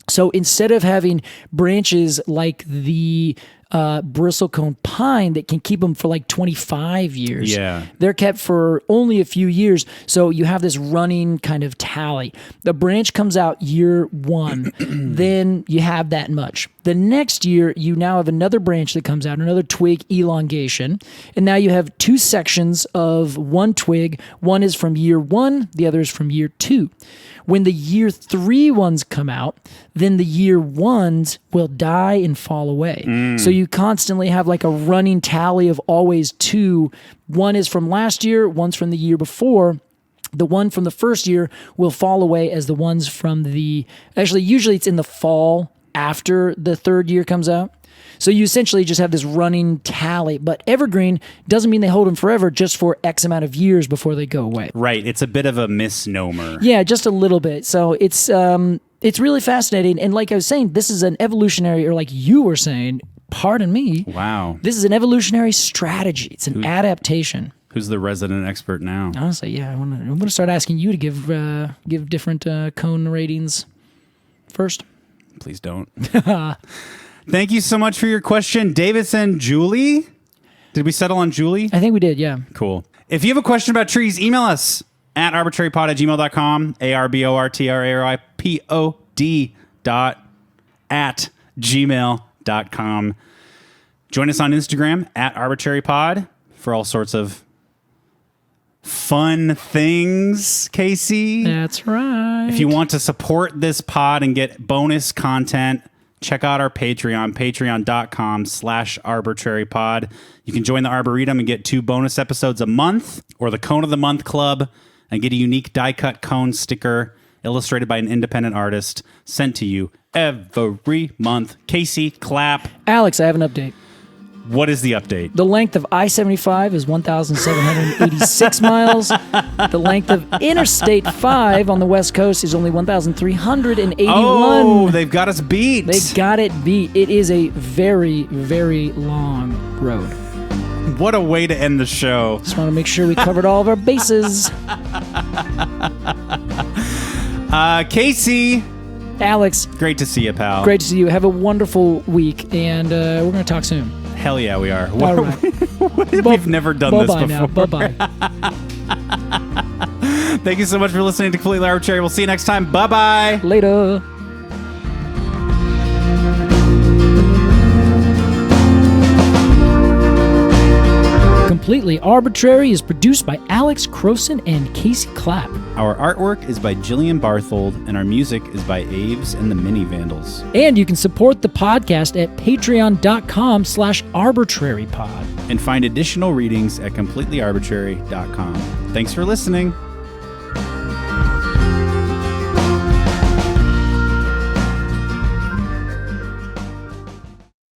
So instead of having branches like the bristlecone pine that can keep them for like 25 years, they're kept for only a few years. So you have this running kind of tally. The branch comes out year 1, then you have that much. The next year, you now have another branch that comes out, another twig elongation. And now you have 2 sections of one twig. One is from year 1, the other is from year 2. When the year 3 ones come out, then the year 1s will die and fall away. So you constantly have like a running tally of always 2. One is from last year, one's from the year before. The one from the first year will fall away as the ones from usually it's in the fall after the 3rd year comes out. So you essentially just have this running tally. But evergreen doesn't mean they hold them forever, just for X amount of years before they go away. Right. It's a bit of a misnomer. Yeah, just a little bit. So it's really fascinating. And like I was saying, this is an evolutionary, or like you were saying, pardon me. Wow. This is an evolutionary strategy. It's an adaptation. Who's the resident expert now? Honestly, yeah. I'm going to start asking you to give different cone ratings first. Please don't. Thank you so much for your question, Davidson. Julie? Did we settle on Julie? I think we did, yeah. Cool. If you have a question about trees, email us at arbortrarypod@gmail.com, arbortrarypod@gmail.com. Join us on Instagram at arbortrarypod for all sorts of fun things, Casey. That's right. If you want to support this pod and get bonus content, check out our Patreon, patreon.com/arbortrarypod. You can join the Arboretum and get 2 bonus episodes a month, or the Cone of the Month Club, and get a unique die-cut cone sticker illustrated by an independent artist sent to you every month. Casey, Clapp. Alex, I have an update. What is the update? The length of I-75 is 1,786 miles. The length of Interstate 5 on the West Coast is only 1,381. Oh, they've got us beat. They got it beat. It is a very, very long road. What a way to end the show. Just want to make sure we covered all of our bases. Casey. Alex. Great to see you, pal. Great to see you. Have a wonderful week, and we're going to talk soon. Hell yeah, we are. All right. We've never done this before. Now. Bye-bye. Thank you so much for listening to Completely Arbortrary. We'll see you next time. Bye-bye. Later. Completely Arbortrary is produced by Alex Crowson and Casey Clapp. Our artwork is by Jillian Barthold, and our music is by Aves and the Mini Vandals. And you can support the podcast at patreon.com/arbortrarypod. And find additional readings at completelyarbortrary.com. Thanks for listening.